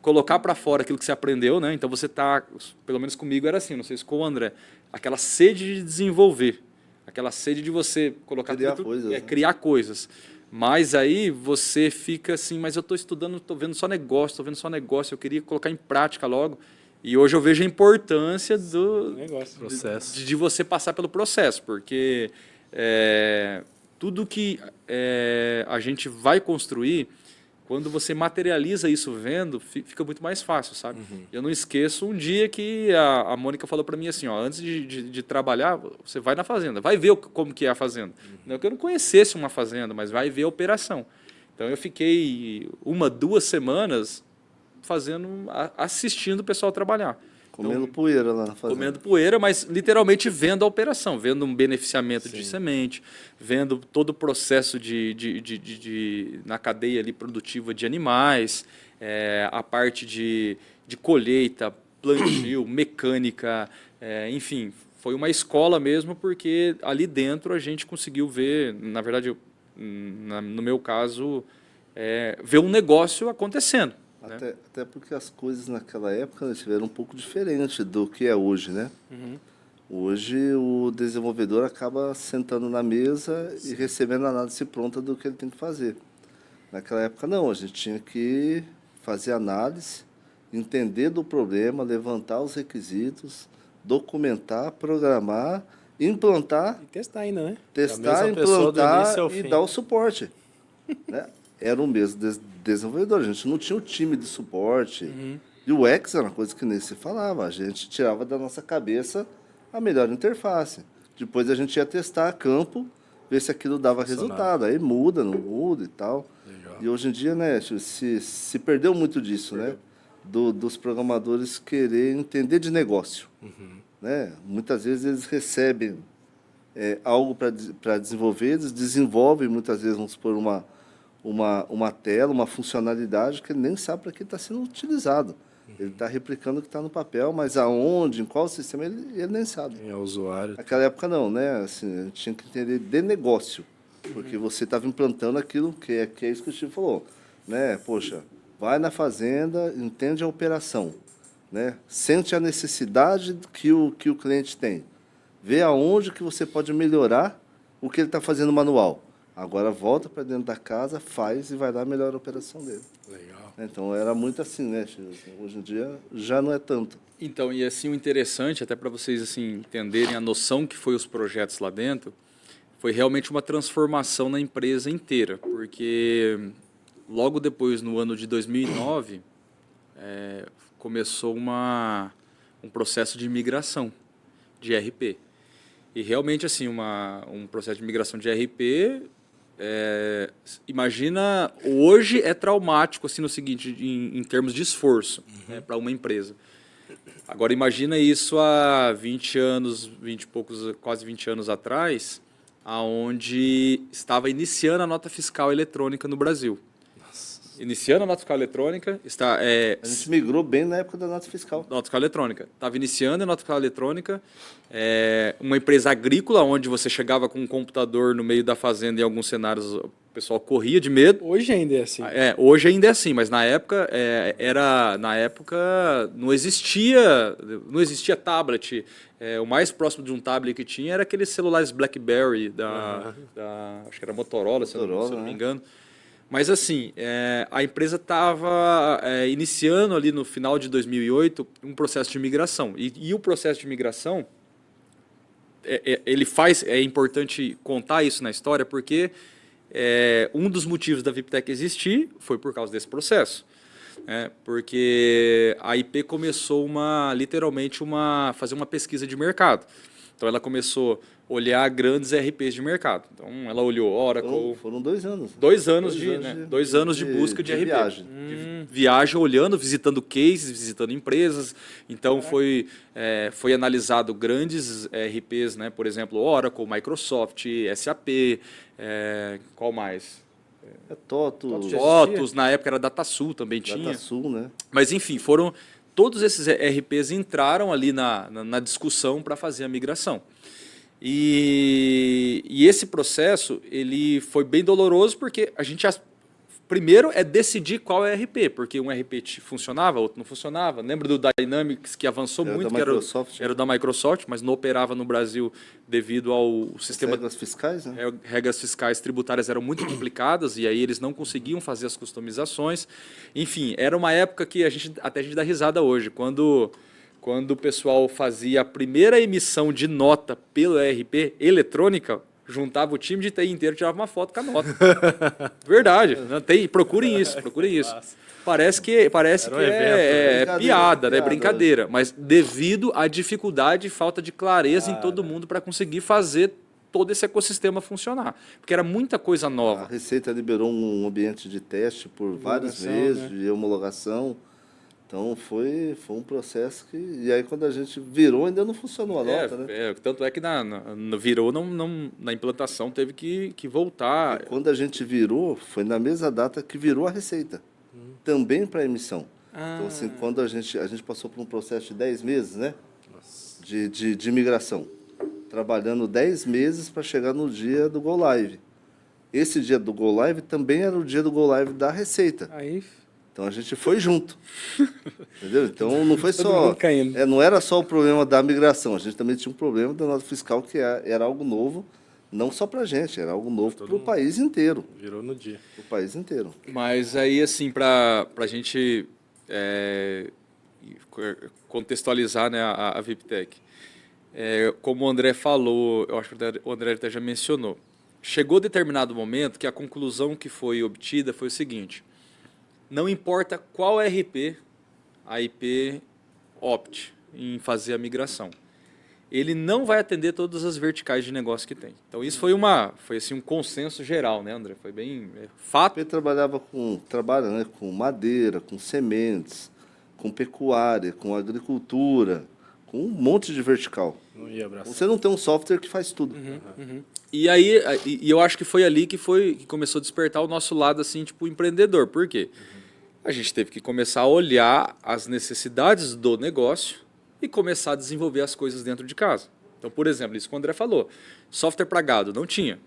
colocar para fora aquilo que você aprendeu, né? Então você pelo menos comigo era assim, não sei se com o André, aquela sede de desenvolver, aquela sede de você colocar criar coisas. Mas aí você fica assim, mas eu estou estudando, estou vendo só negócio, eu queria colocar em prática logo. E hoje eu vejo a importância do Processo. de você passar pelo processo, porque tudo que a gente vai construir, quando você materializa isso vendo, fica muito mais fácil, sabe? Eu não esqueço um dia que a Mônica falou para mim assim, ó, antes de trabalhar, você vai na fazenda, vai ver como que é a fazenda. Não que eu não conhecesse uma fazenda, mas vai ver a operação. Então eu fiquei 2 semanas assistindo o pessoal trabalhar. Comendo poeira lá na fazenda. Comendo poeira, mas literalmente vendo a operação, vendo um beneficiamento de semente, vendo todo o processo na cadeia ali produtiva de animais, a parte de colheita, plantio, mecânica, enfim, foi uma escola mesmo, porque ali dentro a gente conseguiu ver, na verdade, no meu caso, ver um negócio acontecendo. Até porque as coisas naquela época estiveram um pouco diferentes do que é hoje, né? Hoje o desenvolvedor acaba sentando na mesa e recebendo a análise pronta do que ele tem que fazer. Naquela época não, a gente tinha que fazer análise, entender do problema, levantar os requisitos, documentar, programar, implantar, E testar ainda, né? testar, implantar e dar o suporte. Né? Era o mesmo desenvolvedor, a gente não tinha o time de suporte. E o UX era uma coisa que nem se falava, a gente tirava da nossa cabeça a melhor interface. Depois a gente ia testar a campo, ver se aquilo dava resultado. Aí muda, não muda e tal. Legal. E hoje em dia, né, se perdeu muito disso, né? Dos programadores querer entender de negócio. Né? Muitas vezes eles recebem algo para desenvolver, eles desenvolvem muitas vezes, vamos supor, uma tela, uma funcionalidade que ele nem sabe para que está sendo utilizado. Ele está replicando o que está no papel, mas aonde, em qual sistema, ele nem sabe. Quem é o usuário. Naquela época não, né? Assim, a gente tinha que entender de negócio, porque você estava implantando aquilo que é isso que o Steve falou. Né? Poxa, vai na fazenda, entende a operação, né? Sente a necessidade que o cliente tem. Vê aonde que você pode melhorar o que ele está fazendo manual. Agora volta para dentro da casa, faz e vai dar a melhor operação dele. Legal. Então era muito assim, né? Hoje em dia já não é tanto. Então, e assim o interessante, até para vocês assim entenderem a noção que foi os projetos lá dentro, foi realmente uma transformação na empresa inteira, porque logo depois, no ano de 2009, começou um processo de migração de RP. E realmente assim um processo de migração de RP, imagina, hoje é traumático assim no seguinte, em termos de esforço, né, para uma empresa. Agora imagina isso há 20 anos, 20 e poucos, quase 20 anos atrás, aonde estava iniciando a nota fiscal eletrônica no Brasil. iniciando a nota fiscal eletrônica, A gente migrou bem na época da nota fiscal. nota fiscal eletrônica. Estava iniciando a nota fiscal eletrônica, uma empresa agrícola, onde você chegava com um computador no meio da fazenda, em alguns cenários o pessoal corria de medo. Hoje ainda é assim. Hoje ainda é assim, mas na época não existia tablet. O mais próximo de um tablet que tinha era aqueles celulares BlackBerry acho que era Motorola, se eu não me engano. Mas assim, a empresa estava iniciando ali no final de 2008 um processo de migração. E o processo de migração, é importante contar isso na história, porque um dos motivos da VIPTEC existir foi por causa desse processo. Porque a IP começou literalmente fazer uma pesquisa de mercado. Então ela começou a olhar grandes RPs de mercado. Então ela olhou Oracle. Foram 2 anos. 2 anos de busca de RP. Viagem. Viagem, olhando, visitando cases, visitando empresas. Então foi analisado grandes RPs, né? Por exemplo, Oracle, Microsoft, SAP, qual mais? TOTUS, na época era DataSul também tinha. DataSul, né? Mas enfim, todos esses RPs entraram ali na discussão para fazer a migração. E esse processo ele foi bem doloroso, porque a gente primeiro é decidir qual é RP, porque um RP funcionava, outro não funcionava. Lembra do Dynamics, que avançou muito, que era da Microsoft, mas não operava no Brasil devido ao sistema... Regras fiscais, né? Regras fiscais tributárias eram muito complicadas, e aí eles não conseguiam fazer as customizações. Enfim, era uma época que até a gente dá risada hoje, quando o pessoal fazia a primeira emissão de nota pelo ERP eletrônica, juntava o time de TI inteiro e tirava uma foto com a nota. Verdade. Procurem isso. Parece que é piada, né? Brincadeira. Mas devido à dificuldade e falta de clareza em todo mundo para conseguir fazer todo esse ecossistema funcionar. Porque era muita coisa nova. A Receita liberou um ambiente de teste por vários meses, de homologação. Então foi um processo que... E aí quando a gente virou, ainda não funcionou a nota, né? Tanto é que virou, na implantação teve que voltar. E quando a gente virou, foi na mesma data que virou a Receita. Também para emissão. Então assim, quando a gente passou por um processo de 10 meses, né? De migração. Trabalhando 10 meses para chegar no dia do Go Live. Esse dia do Go Live também era o dia do Go Live da Receita. Aí... Então a gente foi junto, entendeu? Então não foi só, não era só o problema da migração, a gente também tinha um problema da nota fiscal que era algo novo, não só para a gente, era algo novo para o país inteiro. Virou no dia. O país inteiro. Mas aí assim, para a gente contextualizar, né, a VIPTEC, como o André falou, eu acho que o André até já mencionou, chegou determinado momento que a conclusão que foi obtida foi o seguinte: não importa qual RP a IP opte em fazer a migração, ele não vai atender todas as verticais de negócio que tem. Então isso foi assim, um consenso geral, né, André? Foi bem fato. Ele trabalha, né, com madeira, com sementes, com pecuária, com agricultura, com um monte de vertical. Não ia abraçar. Você não tem um software que faz tudo. E aí, eu acho que foi ali que começou a despertar o nosso lado assim, tipo, empreendedor. Por quê? A gente teve que começar a olhar as necessidades do negócio e começar a desenvolver as coisas dentro de casa. Então, por exemplo, isso que o André falou, software para gado não tinha.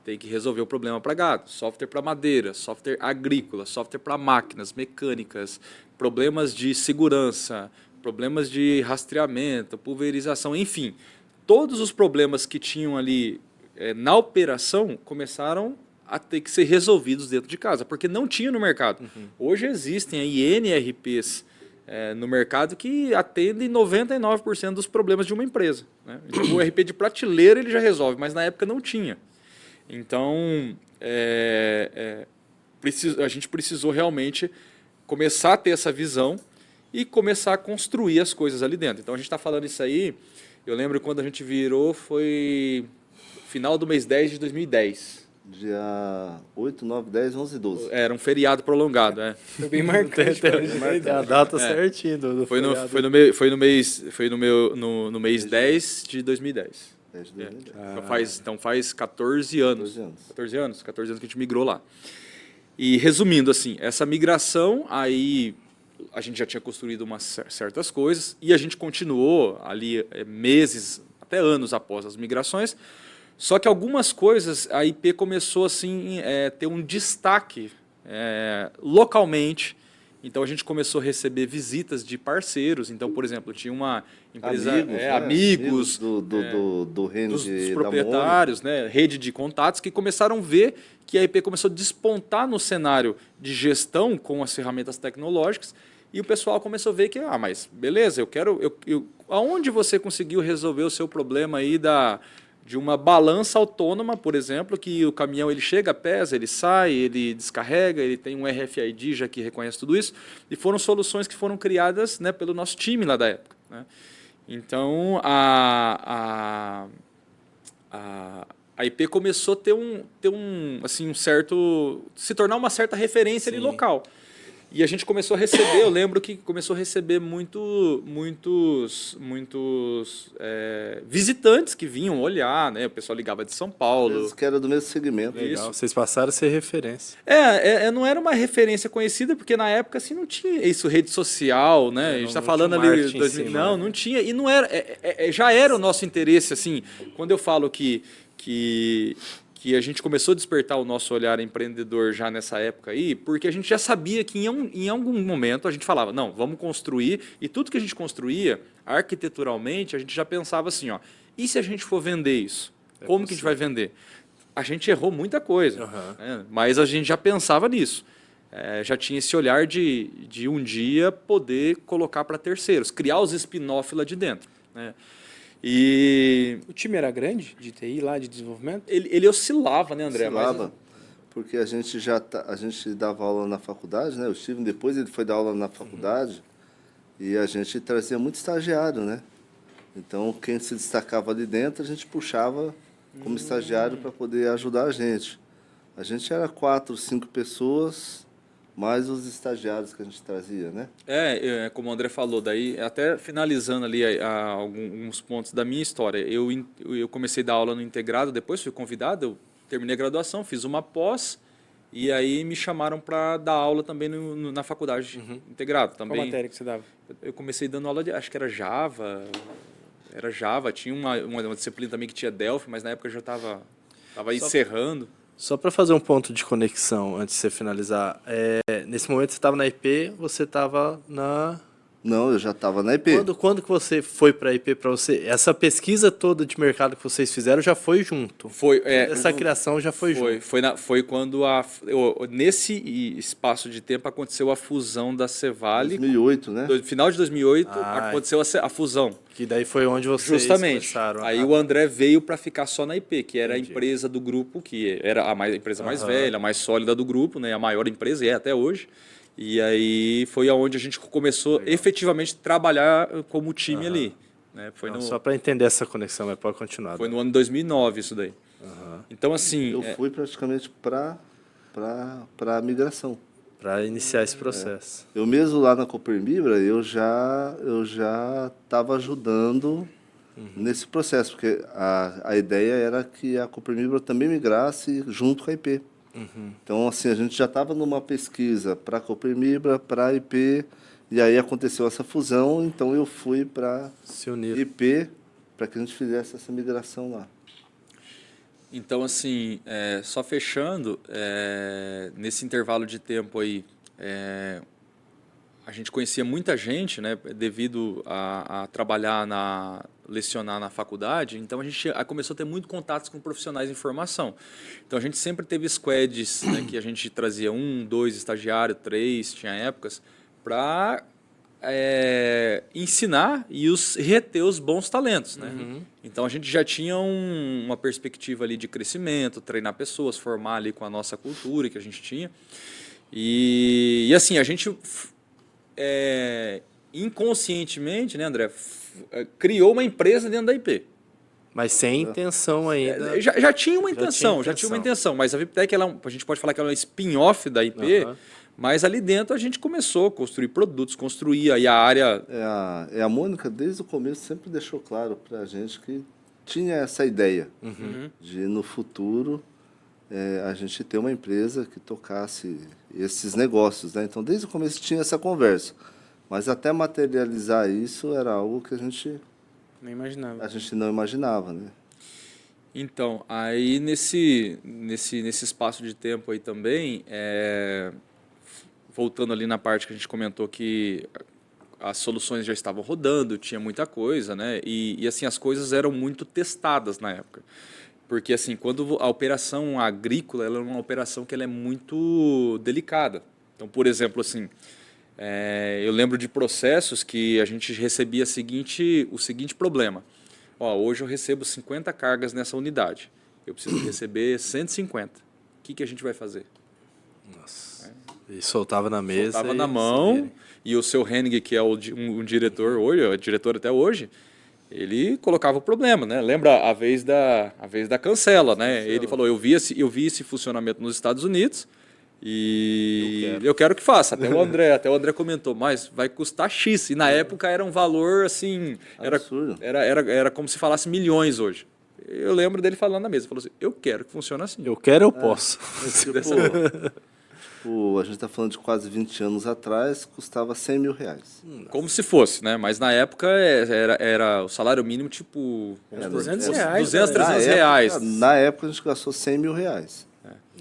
Tem que resolver o problema para gado. Software para madeira, software agrícola, software para máquinas, mecânicas, problemas de segurança, problemas de rastreamento, pulverização, enfim. Todos os problemas que tinham ali na operação começaram a ter que ser resolvidos dentro de casa, porque não tinha no mercado. Hoje existem aí NRPs no mercado que atendem 99% dos problemas de uma empresa, né? Então, o RP de prateleira ele já resolve, mas na época não tinha. Então, a gente precisou realmente começar a ter essa visão e começar a construir as coisas ali dentro. Então, a gente está falando isso aí, eu lembro quando a gente virou, foi final do mês 10 de 2010. Dia 8, 9, 10, 11 e 12. Era um feriado prolongado, Foi bem marcante. Tem a data certinha do feriado. No mês 10 de 2010. 10 de 2010. Então faz 14 anos. 14 anos que a gente migrou lá. E resumindo, assim, essa migração, aí a gente já tinha construído certas coisas e a gente continuou ali meses, até anos após as migrações. Só que algumas coisas, a IP começou assim, ter um destaque localmente. Então a gente começou a receber visitas de parceiros. Então, por exemplo, tinha uma empresa, amigos do reino dos da proprietários, né, rede de contatos, que começaram a ver que a IP começou a despontar no cenário de gestão com as ferramentas tecnológicas. E o pessoal começou a ver que, mas beleza, aonde você conseguiu resolver o seu problema aí de uma balança autônoma, por exemplo, que o caminhão ele chega, pesa, ele sai, ele descarrega, ele tem um RFID já que reconhece tudo isso, e foram soluções que foram criadas, né, pelo nosso time lá da época, né? Então, a IP começou a ter um certo... se tornar uma certa referência ali local. E a gente começou a receber, eu lembro que começou a receber muitos visitantes que vinham olhar, né? O pessoal ligava de São Paulo. Eles que era do mesmo segmento. Legal, vocês passaram a ser referência. Não era uma referência conhecida, porque na época assim, não tinha isso, rede social, né? A gente está falando ali... Não tinha. E não era, já era o nosso interesse, assim, quando eu falo que a gente começou a despertar o nosso olhar empreendedor já nessa época aí, porque a gente já sabia que em algum momento a gente falava, não, vamos construir, e tudo que a gente construía, arquiteturalmente, a gente já pensava assim, e se a gente for vender isso? Como que a gente vai vender? A gente errou muita coisa, né? Mas a gente já pensava nisso. Já tinha esse olhar de um dia poder colocar para terceiros, criar os spin-off lá de dentro, né? E o time era grande de TI lá, de desenvolvimento? Ele oscilava, né, André? Oscilava, porque a gente a gente dava aula na faculdade, né? O Steven depois ele foi dar aula na faculdade e a gente trazia muito estagiário, né? Então quem se destacava ali dentro a gente puxava como estagiário para poder ajudar a gente. A gente era 4, 5 pessoas, mais os estagiários que a gente trazia, né? Como o André falou, daí até finalizando ali alguns pontos da minha história, eu comecei a dar aula no integrado, depois fui convidado, eu terminei a graduação, fiz uma pós, e aí me chamaram para dar aula também na faculdade integrado. Também, qual matéria que você dava? Eu comecei dando aula acho que era Java, tinha uma disciplina também que tinha Delphi, mas na época eu já estava encerrando. Só para fazer um ponto de conexão antes de você finalizar, nesse momento você estava na IP, você estava na... Não, eu já estava na IP. Quando que você foi para a IP para você? Essa pesquisa toda de mercado que vocês fizeram já foi junto? Essa criação já foi junto? Foi quando nesse espaço de tempo aconteceu a fusão da Cevale. 2008, né? Final de 2008 aconteceu a fusão. Que daí foi onde vocês começaram. Aí o André veio para ficar só na IP, que era a empresa do grupo, que era a empresa mais velha, a mais sólida do grupo, né? A maior empresa, e até hoje. E aí foi aonde a gente começou efetivamente a trabalhar como time ali. Né? Só para entender essa conexão, mas pode continuar. Foi no ano 2009 isso daí. Então, assim... Eu fui praticamente para a migração. Para iniciar esse processo. Eu mesmo lá na Copermibra, eu já estava ajudando nesse processo, porque a ideia era que a Copermibra também migrasse junto com a IP. Então, assim, a gente já estava numa pesquisa para a Copermibra, para a IP, e aí aconteceu essa fusão, então eu fui para a IP para que a gente fizesse essa migração lá. Então, assim, só fechando, nesse intervalo de tempo aí, a gente conhecia muita gente, né, devido a trabalhar lecionar na faculdade, então a gente começou a ter muito contatos com profissionais em formação. Então a gente sempre teve squads, né, que a gente trazia 1, 2 estagiários, 3, tinha épocas, para ensinar e reter os bons talentos, né? Então a gente já tinha uma perspectiva ali de crescimento, treinar pessoas, formar ali com a nossa cultura que a gente tinha. E assim, a gente inconscientemente, né, André, criou uma empresa dentro da IP. Mas sem intenção ainda. Já tinha uma intenção, mas a VIPTEC, a gente pode falar que ela é um spin-off da IP, mas ali dentro a gente começou a construir produtos, construir aí a área... A Mônica, desde o começo, sempre deixou claro para a gente que tinha essa ideia de, no futuro, a gente ter uma empresa que tocasse esses negócios, né? Então, desde o começo tinha essa conversa. Mas até materializar isso era algo que a gente Nem imaginava. não imaginava, né? Então, aí nesse espaço de tempo aí também, voltando ali na parte que a gente comentou que as soluções já estavam rodando, tinha muita coisa, né? E assim, as coisas eram muito testadas na época. Porque assim, quando a operação agrícola, ela é uma operação que ela é muito delicada. Então, por exemplo, assim, eu lembro de processos que a gente recebia o seguinte problema. Ó, hoje eu recebo 50 cargas nessa unidade. Eu preciso receber 150. O que a gente vai fazer? Nossa. E soltava na mesa. Soltava na mão. E o seu Henning, que é um diretor hoje, é diretor até hoje, ele colocava o problema, né? Lembra a vez da cancela, né? Ele falou, eu vi esse funcionamento nos Estados Unidos e eu quero que faça. Até o André comentou, mas vai custar X. E na época era um valor assim, Absurdo. era como se falasse milhões hoje. Eu lembro dele falando na mesa, falou assim, eu quero que funcione assim. Eu quero, eu posso. A gente está falando de quase 20 anos atrás, custava 100 mil reais. Como se fosse, né? Mas na época era o salário mínimo, tipo... Era vamos supor, 200 reais, 200, né? 300 reais. Na época a gente gastou 100 mil reais.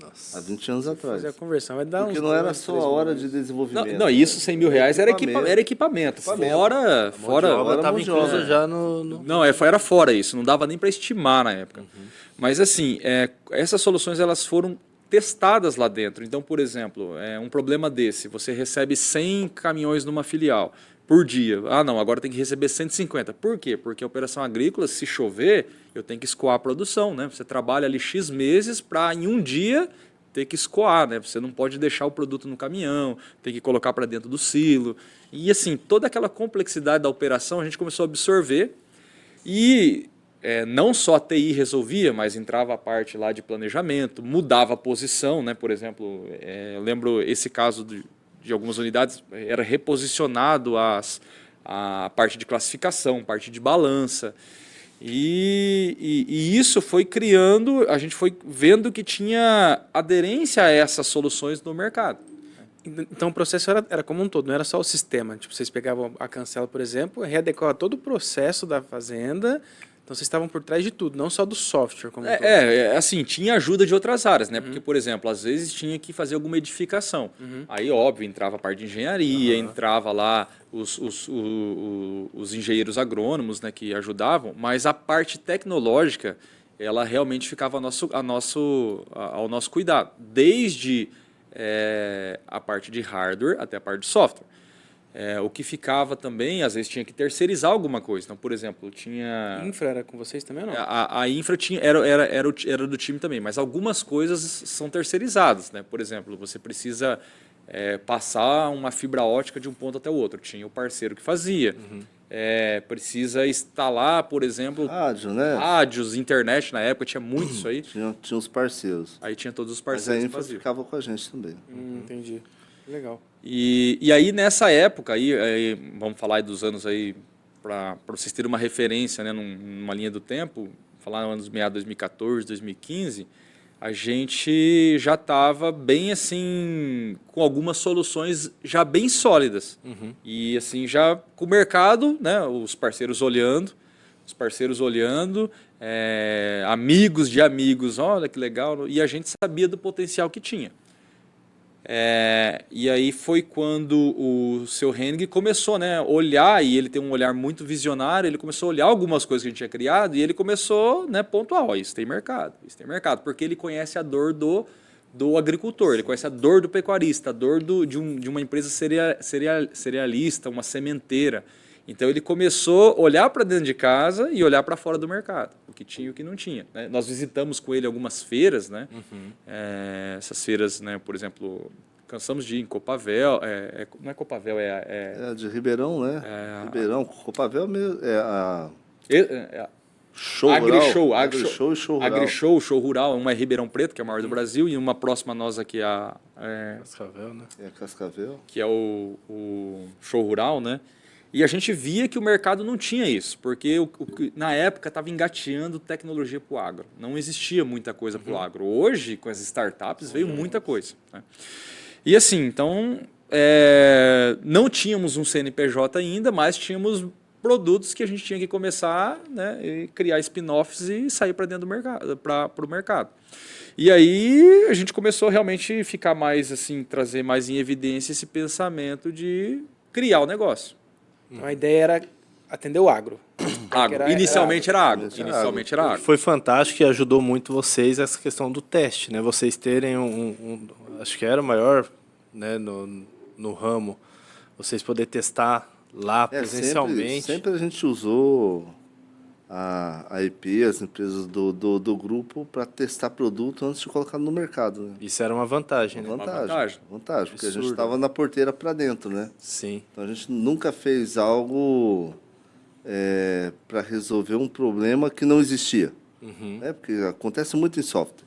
Nossa. Há 20 anos atrás. Fazer a conversão vai dar Porque uns não era 2, só 3 a hora milhões. de desenvolvimento. Não, isso 100 mil reais era equipamento. Equipamento. Fora... A obra estava mão de inclusa obra. já no... Não, era fora isso. Não dava nem para estimar na época. Mas assim, essas soluções elas foram testadas lá dentro. Então, por exemplo, um problema desse, você recebe 100 caminhões numa filial por dia. Ah, não, agora tem que receber 150. Por quê? Porque a operação agrícola, se chover, eu tenho que escoar a produção, né? Você trabalha ali X meses para, em um dia, ter que escoar, né? Você não pode deixar o produto no caminhão, tem que colocar para dentro do silo. E, assim, toda aquela complexidade da operação a gente começou a absorver e... não só a TI resolvia, mas entrava a parte lá de planejamento, mudava a posição, né? Por exemplo, eu lembro esse caso de algumas unidades, era reposicionado a parte de classificação, parte de balança. E isso foi criando, a gente foi vendo que tinha aderência a essas soluções no mercado. Então o processo era como um todo, não era só o sistema. Tipo, vocês pegavam a cancela, por exemplo, readequava todo o processo da fazenda. Então vocês estavam por trás de tudo, não só do software como um todo. Assim, tinha ajuda de outras áreas, né? Porque, por exemplo, às vezes tinha que fazer alguma edificação. Aí, óbvio, entrava a parte de engenharia, entrava lá os engenheiros agrônomos, né, que ajudavam, mas a parte tecnológica, ela realmente ficava ao nosso cuidado, desde a parte de hardware até a parte de software. O que ficava também, às vezes tinha que terceirizar alguma coisa. Então, por exemplo, tinha... Infra era com vocês também ou não? A infra era do time também, mas algumas coisas são terceirizadas, né? Por exemplo, você precisa passar uma fibra ótica de um ponto até o outro. Tinha o parceiro que fazia. Precisa instalar, por exemplo... Rádio, né? Rádios, internet, na época tinha muito isso aí. Tinha os parceiros. Aí tinha todos os Mas a parceiros que infra faziam. ficava com a gente também. Entendi. Legal. E aí, nessa época, aí, vamos falar aí dos anos aí, para vocês terem uma referência, né, numa linha do tempo, falar nos anos meados de 2014, 2015, a gente já estava bem assim, com algumas soluções já bem sólidas. E assim, já com o mercado, né, os parceiros olhando, amigos de amigos, olha que legal, e a gente sabia do potencial que tinha. E aí foi quando o seu Henning começou, né, a olhar, e ele tem um olhar muito visionário, ele começou a olhar algumas coisas que a gente tinha criado e ele começou, né, pontuar, isso tem mercado, porque ele conhece a dor do agricultor, ele conhece a dor do pecuarista, a dor de uma empresa cerealista, uma sementeira. Então ele começou a olhar para dentro de casa e olhar para fora do mercado, o que tinha e o que não tinha, né? Nós visitamos com ele algumas feiras, né? Essas feiras, né? Por exemplo, cansamos de ir em Copavel, não é Copavel, De Ribeirão, né? Ribeirão, Copavel mesmo, Show AgriShow, Rural. AgriShow e Show Rural. AgriShow, Show Rural, uma é Ribeirão Preto, que é a maior do Brasil, e uma próxima a nós aqui, Cascavel, né? Cascavel. que é o Show Rural, né? E a gente via que o mercado não tinha isso, porque na época estava engateando tecnologia para o agro. Não existia muita coisa para o agro. Hoje, com as startups, veio muita coisa. Né? E assim, então, não tínhamos um CNPJ ainda, mas tínhamos produtos que a gente tinha que começar, né, e criar spin-offs e sair para dentro do mercado, para o mercado. E aí a gente começou realmente a ficar mais assim, trazer mais em evidência esse pensamento de criar o negócio. Então a ideia era atender o agro. Inicialmente era agro. Inicialmente O que foi fantástico e ajudou muito vocês essa questão do teste, né? Vocês terem acho que era o maior, né, no ramo, vocês poder testar lá presencialmente. Sempre a gente usou a IP, as empresas do grupo, para testar produto antes de colocar no mercado. Né? Isso era uma vantagem, né? Vantagem, porque a gente Absurdo. estava na porteira para dentro, né? Sim. Então a gente nunca fez algo para resolver um problema que não existia. Né? Porque acontece muito em software.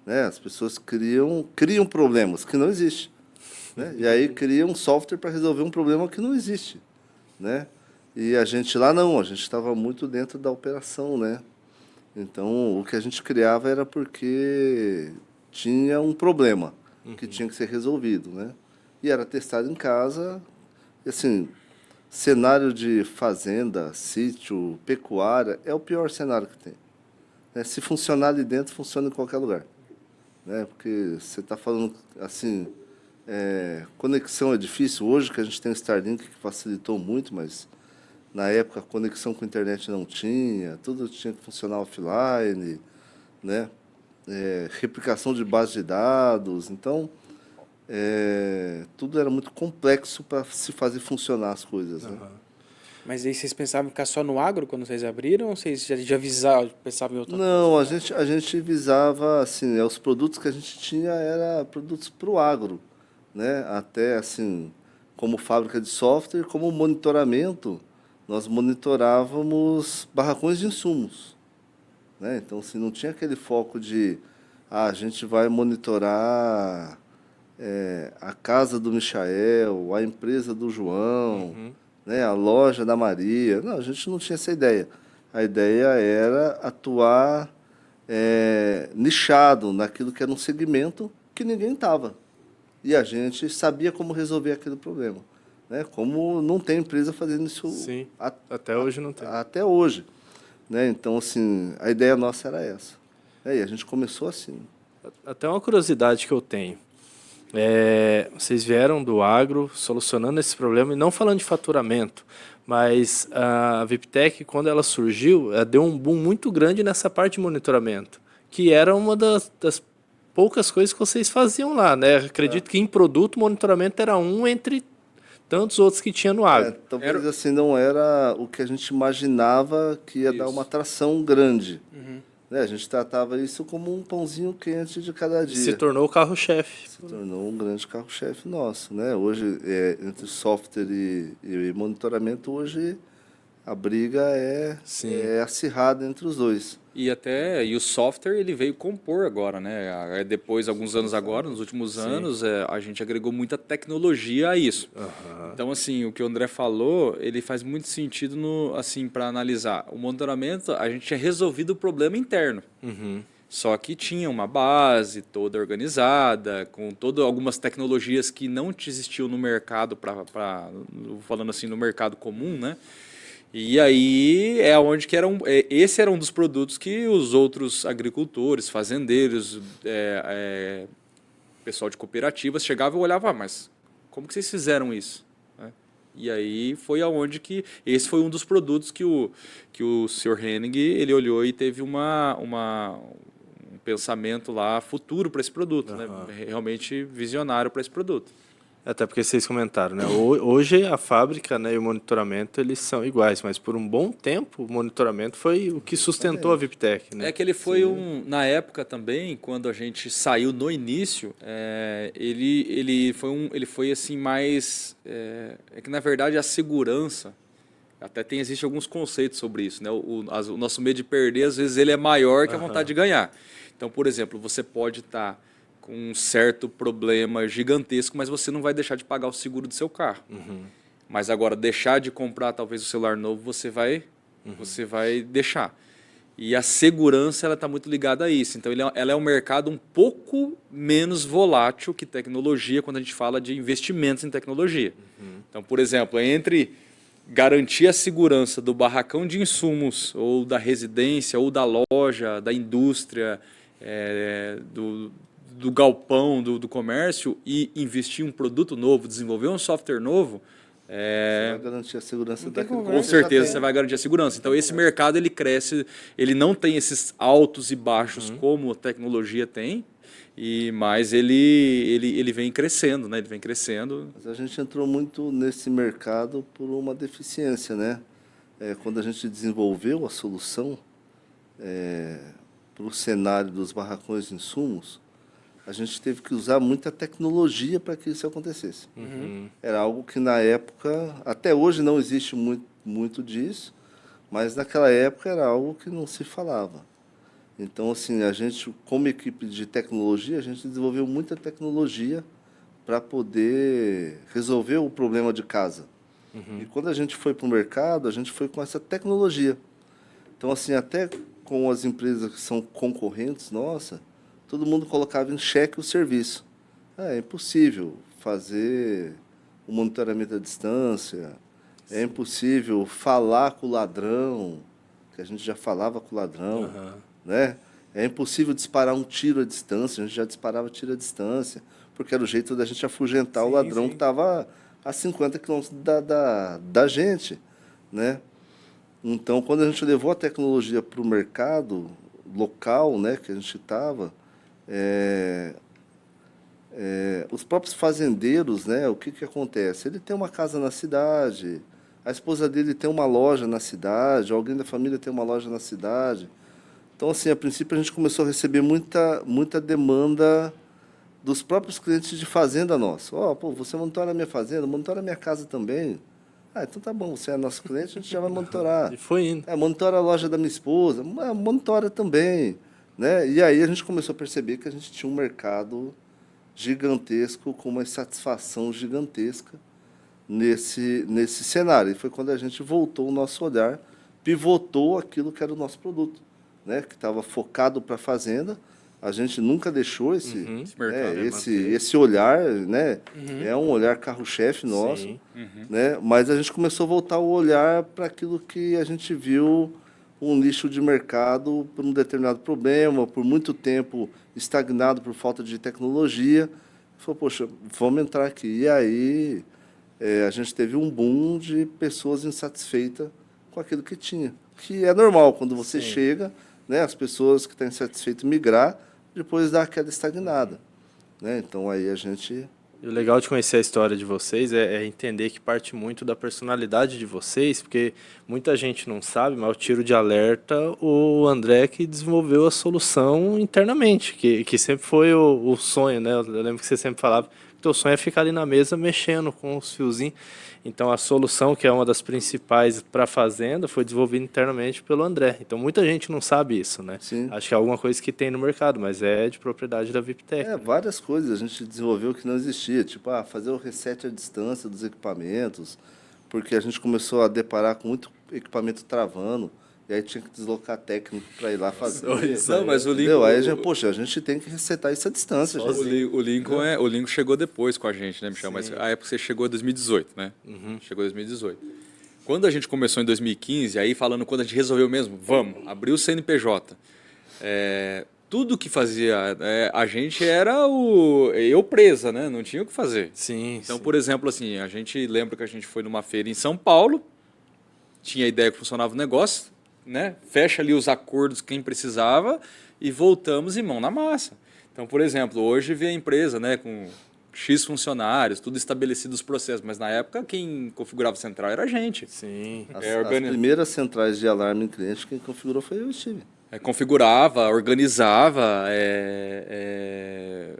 Né? As pessoas criam problemas que não existem. Né? E aí criam um software para resolver um problema que não existe. Né? E a gente lá não, a gente estava muito dentro da operação, né? Então, o que a gente criava era porque tinha um problema que tinha que ser resolvido, né? E era testado em casa, e, assim, cenário de fazenda, sítio, pecuária, é o pior cenário que tem. Né? Se funcionar ali dentro, funciona em qualquer lugar. Né? Porque você está falando, assim, conexão é difícil. Hoje que a gente tem o Starlink, que facilitou muito, mas na época a conexão com a internet não tinha, tudo tinha que funcionar offline, né? Replicação de base de dados. Então, tudo era muito complexo para se fazer funcionar as coisas. Né? Mas aí vocês pensavam em ficar só no agro quando vocês abriram ou vocês já pensavam em outra coisa? Não, a gente visava, assim, os produtos que a gente tinha eram produtos para o agro, né? Até, assim, como fábrica de software, como monitoramento, nós monitorávamos barracões de insumos. Né? Então, assim, não tinha aquele foco de a gente vai monitorar a casa do Michael, a empresa do João, né? A loja da Maria. Não, a gente não tinha essa ideia. A ideia era atuar nichado naquilo que era um segmento que ninguém estava. E a gente sabia como resolver aquele problema. Né? Como não tem empresa fazendo isso. Sim, até hoje não tem. Até hoje. Né? Então, assim, a ideia nossa era essa. E a gente começou assim. Até uma curiosidade que eu tenho. Vocês vieram do agro solucionando esse problema, e não falando de faturamento, mas a VIPTech, quando ela surgiu, ela deu um boom muito grande nessa parte de monitoramento, que era uma das poucas coisas que vocês faziam lá. Né? Acredito que em produto, monitoramento era um entre tantos outros que tinha no agro. Talvez assim não era o que a gente imaginava que ia dar uma atração grande. Né? A gente tratava isso como um pãozinho quente de cada dia. Se tornou o carro-chefe. Se tornou um grande carro-chefe nosso. Né? Hoje, entre software e monitoramento, hoje a briga é acirrada entre os dois. E o software ele veio compor agora, né? Depois, alguns anos agora, nos últimos anos, a gente agregou muita tecnologia a isso. Então, assim, o que o André falou, ele faz muito sentido assim, para analisar. O monitoramento, a gente tinha resolvido o problema interno. Só que tinha uma base toda organizada, com algumas tecnologias que não existiam no mercado, falando assim, no mercado comum, né? E aí onde que esse era um dos produtos que os outros agricultores, fazendeiros, pessoal de cooperativas chegava e olhava, mas como que vocês fizeram isso? E aí foi aonde que esse foi um dos produtos que o Sr. Henning ele olhou e teve um pensamento lá futuro para esse produto, né? Realmente visionário para esse produto. Até porque vocês comentaram, né? Hoje a fábrica, né, e o monitoramento eles são iguais, mas por um bom tempo o monitoramento foi o que sustentou a VIPTech. Né? É que ele foi na época também, quando a gente saiu no início, ele foi assim mais, que na verdade a segurança, até existe alguns conceitos sobre isso, né? O nosso medo de perder às vezes ele é maior que a vontade de ganhar. Então, por exemplo, você pode estar com um certo problema gigantesco, mas você não vai deixar de pagar o seguro do seu carro. Mas agora, deixar de comprar talvez o celular novo, você vai deixar. E a segurança ela está muito ligada a isso. Então, ela é um mercado um pouco menos volátil que tecnologia quando a gente fala de investimentos em tecnologia. Então, por exemplo, entre garantir a segurança do barracão de insumos, ou da residência, ou da loja, da indústria, do galpão, do comércio, e investir em um produto novo, desenvolver um software novo, Você vai garantir a segurança daquilo. com certeza você vai garantir a segurança. Então, esse mercado ele cresce, ele não tem esses altos e baixos como a tecnologia tem, mas ele vem crescendo, né? Ele vem crescendo. Mas a gente entrou muito nesse mercado por uma deficiência, né? Quando a gente desenvolveu a solução para o cenário dos barracões de insumos, a gente teve que usar muita tecnologia para que isso acontecesse. Era algo que, na época, até hoje não existe muito disso, mas naquela época era algo que não se falava. Então, assim, a gente, como equipe de tecnologia, a gente desenvolveu muita tecnologia para poder resolver o problema de casa. E quando a gente foi para o mercado, a gente foi com essa tecnologia. Então, assim, até com as empresas que são concorrentes nossa, todo mundo colocava em xeque o serviço. É impossível fazer o monitoramento à distância, é impossível falar com o ladrão, que a gente já falava com o ladrão, né? É impossível disparar um tiro à distância, a gente já disparava tiro à distância, porque era o jeito da gente afugentar o ladrão que estava a 50 quilômetros da gente, né? Então, quando a gente levou a tecnologia para o mercado local, né, que a gente estava, os próprios fazendeiros, né, o que acontece? Ele tem uma casa na cidade, a esposa dele tem uma loja na cidade, alguém da família tem uma loja na cidade. Então, assim, a princípio, a gente começou a receber muita demanda dos próprios clientes de fazenda nossa. Pô, você monitora a minha fazenda, monitora a minha casa também. Então tá bom, você é nosso cliente, a gente já vai monitorar. E foi indo. Monitora a loja da minha esposa, monitora também. Né? E aí a gente começou a perceber que a gente tinha um mercado gigantesco, com uma satisfação gigantesca nesse cenário. E foi quando a gente voltou o nosso olhar, pivotou aquilo que era o nosso produto, né? Que estava focado para a fazenda. A gente nunca deixou esse olhar, né? É um olhar carro-chefe nosso, né? Mas a gente começou a voltar o olhar para aquilo que a gente viu um nicho de mercado por um determinado problema, por muito tempo estagnado por falta de tecnologia. Falou, poxa, vamos entrar aqui. E aí a gente teve um boom de pessoas insatisfeitas com aquilo que tinha. Que é normal, quando você chega, né, as pessoas que estão insatisfeitas migrar, depois dá aquela estagnada. Né? Então, aí a gente... E o legal de conhecer a história de vocês é entender que parte muito da personalidade de vocês, porque muita gente não sabe, mas o tiro de alerta, o André que desenvolveu a solução internamente, que sempre foi o sonho, né? Eu lembro que você sempre falava que o teu sonho é ficar ali na mesa mexendo com os fiozinhos. Então, a solução, que é uma das principais para a fazenda, foi desenvolvida internamente pelo André. Então, muita gente não sabe isso, né? Sim. Acho que é alguma coisa que tem no mercado, mas é de propriedade da VIPTech. Várias coisas a gente desenvolveu que não existia. Tipo, fazer o reset à distância dos equipamentos, porque a gente começou a deparar com muito equipamento travando, e aí tinha que deslocar técnico para ir lá fazer. Não, mas o Lincoln... Aí a gente tem que resetar isso à distância. O Lincoln chegou depois com a gente, né, Michel? Sim. Mas a época você chegou em 2018, né? Chegou em 2018. Quando a gente começou em 2015, aí falando quando a gente resolveu mesmo, vamos, abrir o CNPJ. Tudo que fazia a gente era eu presa, né? Não tinha o que fazer. Sim. Então, por exemplo, assim, a gente lembra que a gente foi numa feira em São Paulo, tinha a ideia que funcionava o negócio, né? Fecha ali os acordos quem precisava e voltamos em mão na massa. Então, por exemplo, hoje vê a empresa, né, com X funcionários, tudo estabelecido os processos, mas na época quem configurava a central era a gente. Sim. As primeiras centrais de alarme em cliente, quem configurou foi eu e o Steve. Configurava, organizava,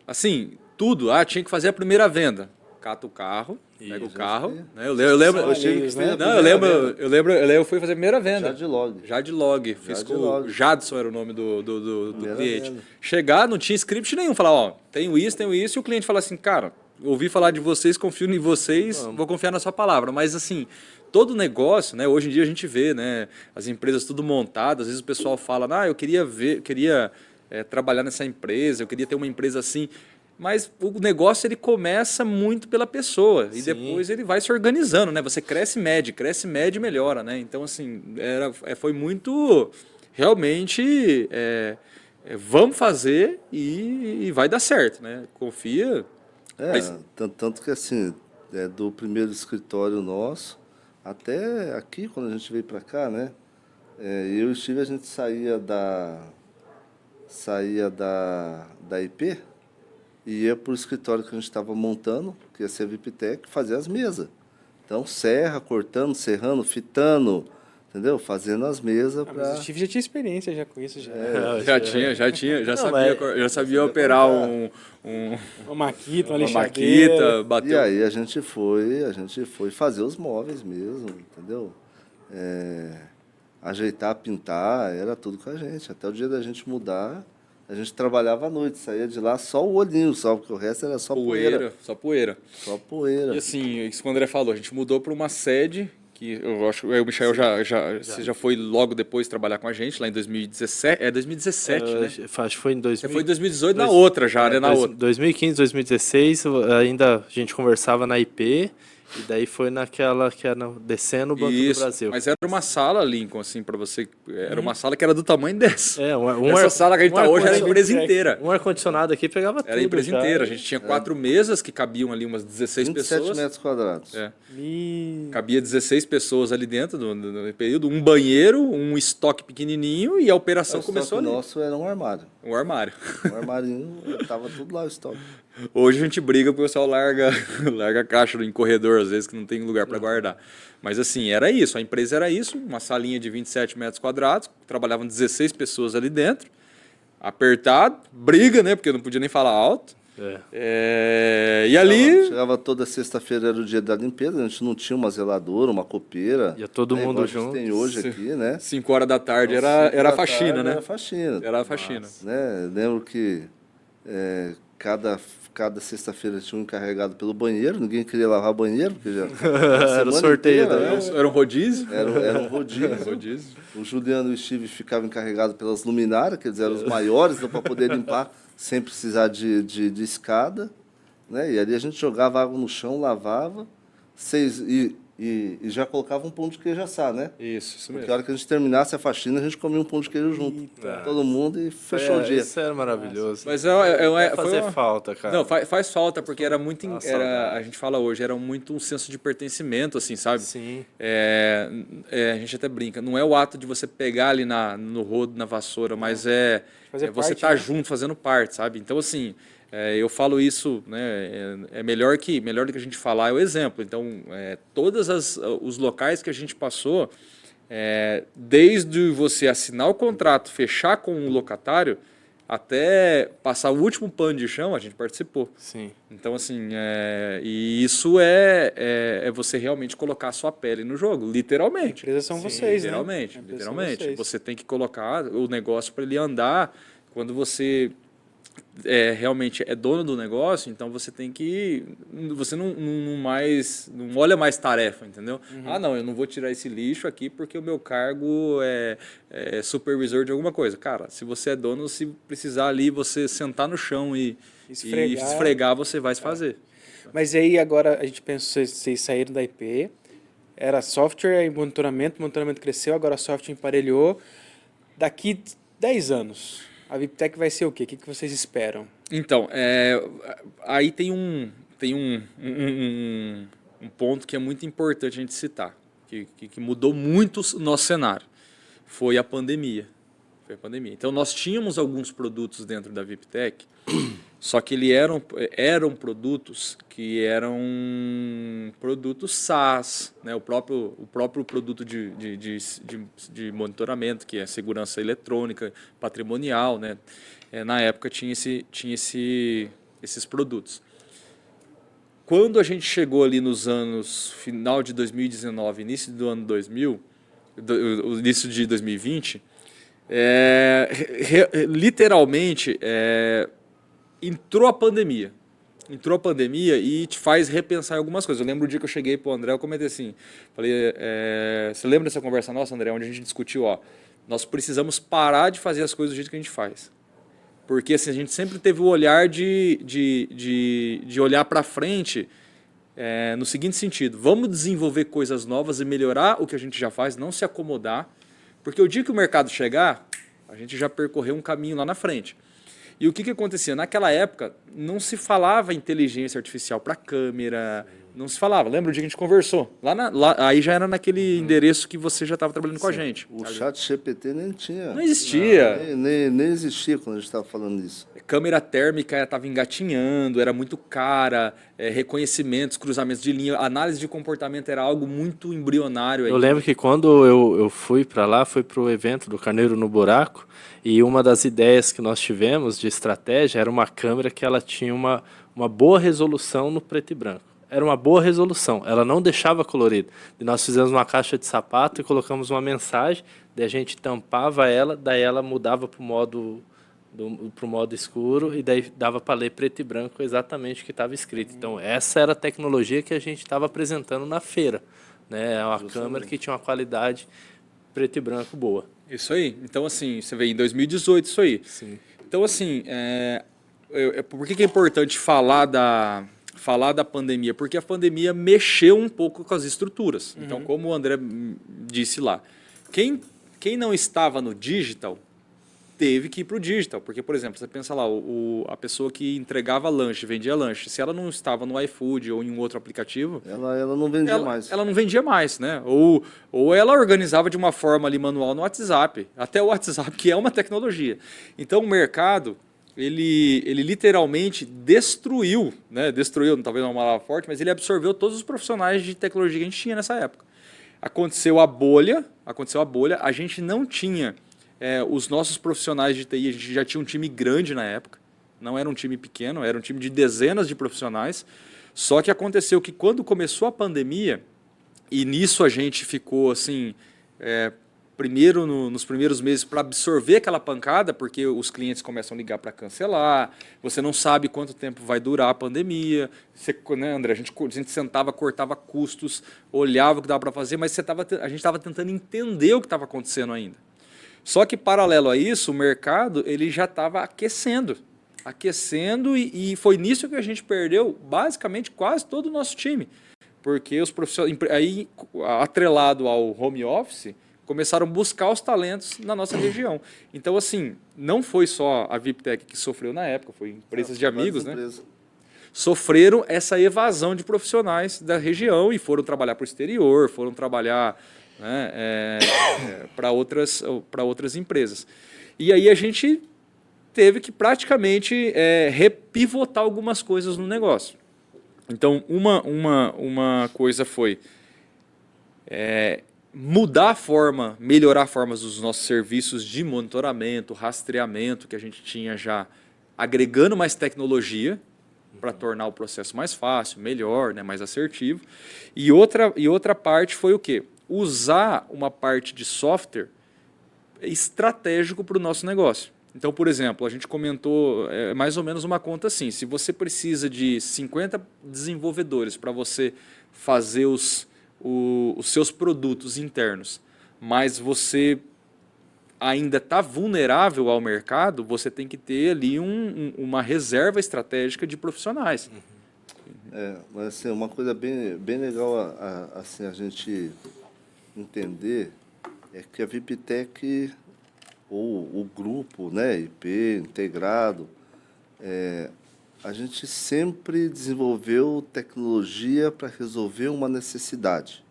assim, tudo. Tinha que fazer a primeira venda. Cata o carro, pega o carro. Né? Eu lembro. Eu fui fazer a primeira venda. Já de log. Fiz com o Jadson, era o nome do cliente. Venda. Chegar, não tinha script nenhum. Falar, tenho isso, e o cliente fala assim, cara, ouvi falar de vocês, confio em vocês, vou confiar na sua palavra. Mas, assim, todo negócio, né? Hoje em dia a gente vê, né? As empresas tudo montadas, às vezes o pessoal fala, eu queria trabalhar nessa empresa, eu queria ter uma empresa assim. Mas o negócio ele começa muito pela pessoa e depois ele vai se organizando, né? Você cresce, mede e melhora, né? Então, assim, foi muito realmente vamos fazer e vai dar certo, né? Confia. Mas... Tanto que assim, do primeiro escritório nosso até aqui, quando a gente veio para cá, né? Eu e o Steve, a gente saía da IP e ia para o escritório que a gente estava montando, que ia ser a VIPTech, fazer as mesas. Então, serra, cortando, serrando, fitando, entendeu? Fazendo as mesas para... Mas o Steve já tinha experiência já com isso. Já sabia operar uma maquita, uma maquita, E aí a gente foi fazer os móveis mesmo, entendeu? Ajeitar, pintar, era tudo com a gente. Até o dia da gente mudar, a gente trabalhava à noite, saía de lá só o olhinho, só, porque o resto era só poeira. Só poeira. Só poeira. E assim, isso que o André falou, a gente mudou para uma sede, que eu acho que o Michael você já foi logo depois trabalhar com a gente, lá em 2017. 2017, né? Acho que foi em 2000, Você foi em 2018 na outra já, né? Na outra. 2015, 2016, ainda a gente conversava na IP. E daí foi naquela que era descendo o Banco do Brasil. Mas era uma sala, Lincoln, assim, para você. Era uma sala que era do tamanho dessa. Essa sala que a gente tá hoje era a empresa inteira. Um ar-condicionado aqui pegava tudo. Era a empresa inteira. A gente tinha 4 mesas que cabiam ali umas 16 27 pessoas. metros quadrados. Cabia 16 pessoas ali dentro do período. Um banheiro, um estoque pequenininho e a operação começou ali. O nosso era um armário. Um armário. Um armarinho, tava tudo lá o estoque. Hoje a gente briga porque o pessoal larga a caixa em corredor, às vezes, que não tem lugar para guardar. Mas assim, era isso. A empresa era isso, uma salinha de 27 metros quadrados, trabalhavam 16 pessoas ali dentro, apertado, briga, né? Porque eu não podia nem falar alto. E ali... Chegava toda sexta-feira, era o dia da limpeza, a gente não tinha uma zeladora, uma copeira. Ia todo mundo junto. Tem hoje aqui, né? 5 horas da tarde era faxina, né? Era faxina. Era faxina. Né? Lembro que cada sexta-feira tinha um encarregado pelo banheiro, ninguém queria lavar banheiro, porque já era o sorteio. Era um rodízio? Era um rodízio. O Juliano e o Steve ficavam encarregados pelas luminárias, que eles eram os maiores, então, para poder limpar sem precisar de escada. Né? E ali a gente jogava água no chão, lavava, e já colocava um pão de queijo assado, né? Isso mesmo. Porque a hora que a gente terminasse a faxina, a gente comia um pão de queijo junto. Todo mundo e fechou o dia. Isso era maravilhoso. Mas fazer falta, cara. Não, faz falta, porque era muito... a gente fala hoje, era muito um senso de pertencimento, assim, sabe? Sim. A gente até brinca. Não é o ato de você pegar ali no rodo, na vassoura, mas você estar junto, fazendo parte, sabe? Então, assim... eu falo isso, né, melhor do que a gente falar é o exemplo. Então, todos os locais que a gente passou, desde você assinar o contrato, fechar com o locatário, até passar o último pano de chão, a gente participou. Sim. Então, assim, e isso é você realmente colocar a sua pele no jogo, literalmente. A empresa são vocês, literalmente, né? Literalmente. Vocês. Você tem que colocar o negócio para ele andar. Quando você... realmente é dono do negócio, então você tem que... Você não olha mais tarefa, entendeu? Não, eu não vou tirar esse lixo aqui porque o meu cargo é supervisor de alguma coisa. Cara, se você é dono, se precisar ali você sentar no chão e esfregar, você vai se fazer. Mas aí agora a gente pensa, vocês saíram da IP, era software e monitoramento, o monitoramento cresceu, agora software emparelhou. Daqui 10 anos... A VIPTech vai ser o quê? O que vocês esperam? Então, aí tem um ponto que é muito importante a gente citar, que mudou muito o nosso cenário. Foi a pandemia. Então, nós tínhamos alguns produtos dentro da VIPTech, só que eram produtos que eram produtos SaaS, né? O próprio produto de monitoramento, que é segurança eletrônica, patrimonial, né? Na época tinha esses produtos. Quando a gente chegou ali nos anos final de 2019, início do ano 2000, início de 2020, literalmente entrou a pandemia. entrou a pandemia e te faz repensar em algumas coisas. Eu lembro o dia que eu cheguei pro André, eu comentei assim, falei, você lembra dessa conversa nossa, André, onde a gente discutiu, nós precisamos parar de fazer as coisas do jeito que a gente faz. Porque assim, a gente sempre teve o olhar de olhar para frente no seguinte sentido, vamos desenvolver coisas novas e melhorar o que a gente já faz, não se acomodar, porque o dia que o mercado chegar, a gente já percorreu um caminho lá na frente. E o que acontecia? Naquela época, não se falava inteligência artificial para câmera, não se falava. Lembra o dia que a gente conversou? Aí já era naquele endereço que você já estava trabalhando com a gente. O chat GPT nem tinha. Não existia. Nem existia quando a gente estava falando isso. Câmera térmica estava engatinhando, era muito cara, reconhecimentos, cruzamentos de linha, análise de comportamento era algo muito embrionário. Eu lembro que quando eu fui para lá, fui para o evento do Carneiro no Buraco, e uma das ideias que nós tivemos de estratégia era uma câmera que ela tinha uma boa resolução no preto e branco. Era uma boa resolução, ela não deixava colorido. E nós fizemos uma caixa de sapato e colocamos uma mensagem, daí a gente tampava ela, daí ela mudava para o modo escuro e daí dava para ler preto e branco exatamente o que estava escrito. Então essa era a tecnologia que a gente estava apresentando na feira, né? É uma câmera que tinha uma qualidade preto e branco boa. Isso aí. Então assim, você vê em 2018 isso aí. Sim. Então assim, por que é importante falar da pandemia? Porque a pandemia mexeu um pouco com as estruturas. Então, como o André disse lá, quem não estava no digital teve que ir para o digital. Porque, por exemplo, você pensa lá, a pessoa que entregava lanche, vendia lanche, se ela não estava no iFood ou em um outro aplicativo... Ela não vendia mais. Ela não vendia mais, né? Ou ela organizava de uma forma ali manual no WhatsApp. Até o WhatsApp, que é uma tecnologia. Então, o mercado... Ele literalmente destruiu, talvez não é uma palavra forte, mas ele absorveu todos os profissionais de tecnologia que a gente tinha nessa época. Aconteceu a bolha, a gente não tinha os nossos profissionais de TI, a gente já tinha um time grande na época, não era um time pequeno, era um time de dezenas de profissionais, só que aconteceu que quando começou a pandemia, e nisso a gente ficou assim... primeiro nos primeiros meses para absorver aquela pancada, porque os clientes começam a ligar para cancelar, você não sabe quanto tempo vai durar a pandemia, né, André? A gente sentava, cortava custos, olhava o que dava para fazer, mas a gente estava tentando entender o que estava acontecendo ainda. Só que, paralelo a isso, o mercado ele já estava aquecendo e foi nisso que a gente perdeu basicamente quase todo o nosso time, porque os profissionais, aí, atrelado ao home office, começaram a buscar os talentos na nossa região. Então, assim, não foi só a VIPTech que sofreu na época, foi empresas de amigos, né? Sofreram essa evasão de profissionais da região e foram trabalhar para o exterior, foram trabalhar, né, para outras empresas. E aí a gente teve que praticamente repivotar algumas coisas no negócio. Então, uma coisa foi... mudar a forma, melhorar formas dos nossos serviços de monitoramento, rastreamento, que a gente tinha já agregando mais tecnologia para tornar o processo mais fácil, melhor, né, mais assertivo. E outra parte foi o quê? Usar uma parte de software estratégico para o nosso negócio. Então, por exemplo, a gente comentou mais ou menos uma conta assim, se você precisa de 50 desenvolvedores para você fazer os seus produtos internos, mas você ainda está vulnerável ao mercado, você tem que ter ali uma reserva estratégica de profissionais. Mas assim, uma coisa bem legal assim, a gente entender é que a VIPTech, ou o grupo, né, IP, integrado, a gente sempre desenvolveu tecnologia para resolver uma necessidade.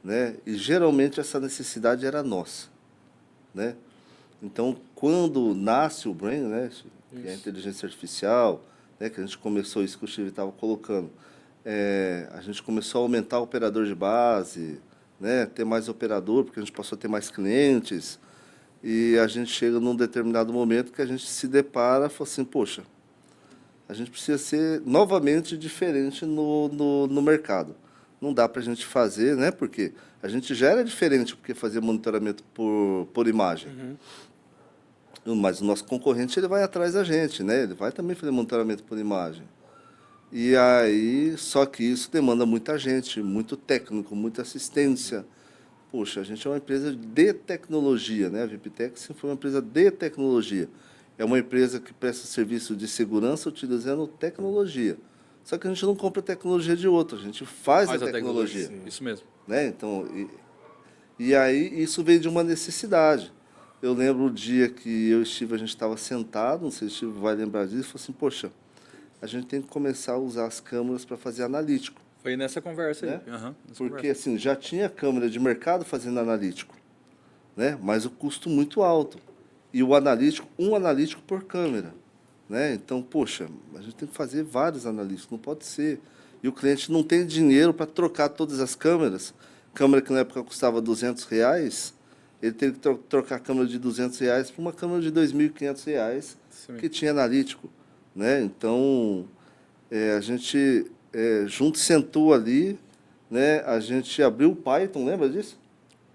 Né? E geralmente essa necessidade era nossa. Né? Então, quando nasce o Brain, né, que é a inteligência artificial, né, que a gente começou isso que o Steve estava colocando, a gente começou a aumentar o operador de base, né, ter mais operador, porque a gente passou a ter mais clientes, e a gente chega num determinado momento que a gente se depara e fala assim, poxa, a gente precisa ser novamente diferente no mercado. Não dá para a gente fazer, né? Porque a gente já era diferente porque fazia monitoramento por imagem. Mas o nosso concorrente ele vai atrás da gente, né? Ele vai também fazer monitoramento por imagem. E aí, só que isso demanda muita gente, muito técnico, muita assistência. Poxa, a gente é uma empresa de tecnologia, né? A VIPTEC sempre foi uma empresa de tecnologia. É uma empresa que presta serviço de segurança utilizando tecnologia. Só que a gente não compra tecnologia de outro, a gente faz a tecnologia. Isso mesmo. Né? Então, e aí isso veio de uma necessidade. Eu lembro o dia que eu estive, a gente estava sentado, não sei se o Steve vai lembrar disso, e falou assim, poxa, a gente tem que começar a usar as câmeras para fazer analítico. Foi nessa conversa aí. Né? Nessa Porque conversa. assim, já tinha câmera de mercado fazendo analítico, né? Mas o custo muito alto. E o analítico, um analítico por câmera. Né? Então, poxa, a gente tem que fazer vários analíticos, não pode ser. E o cliente não tem dinheiro para trocar todas as câmeras. Câmera que na época custava R$ 200, ele teve que trocar a câmera de R$ 200 por uma câmera de R$ 2.500 que tinha analítico. Né? Então, a gente junto sentou ali, né? A gente abriu o Python, lembra disso?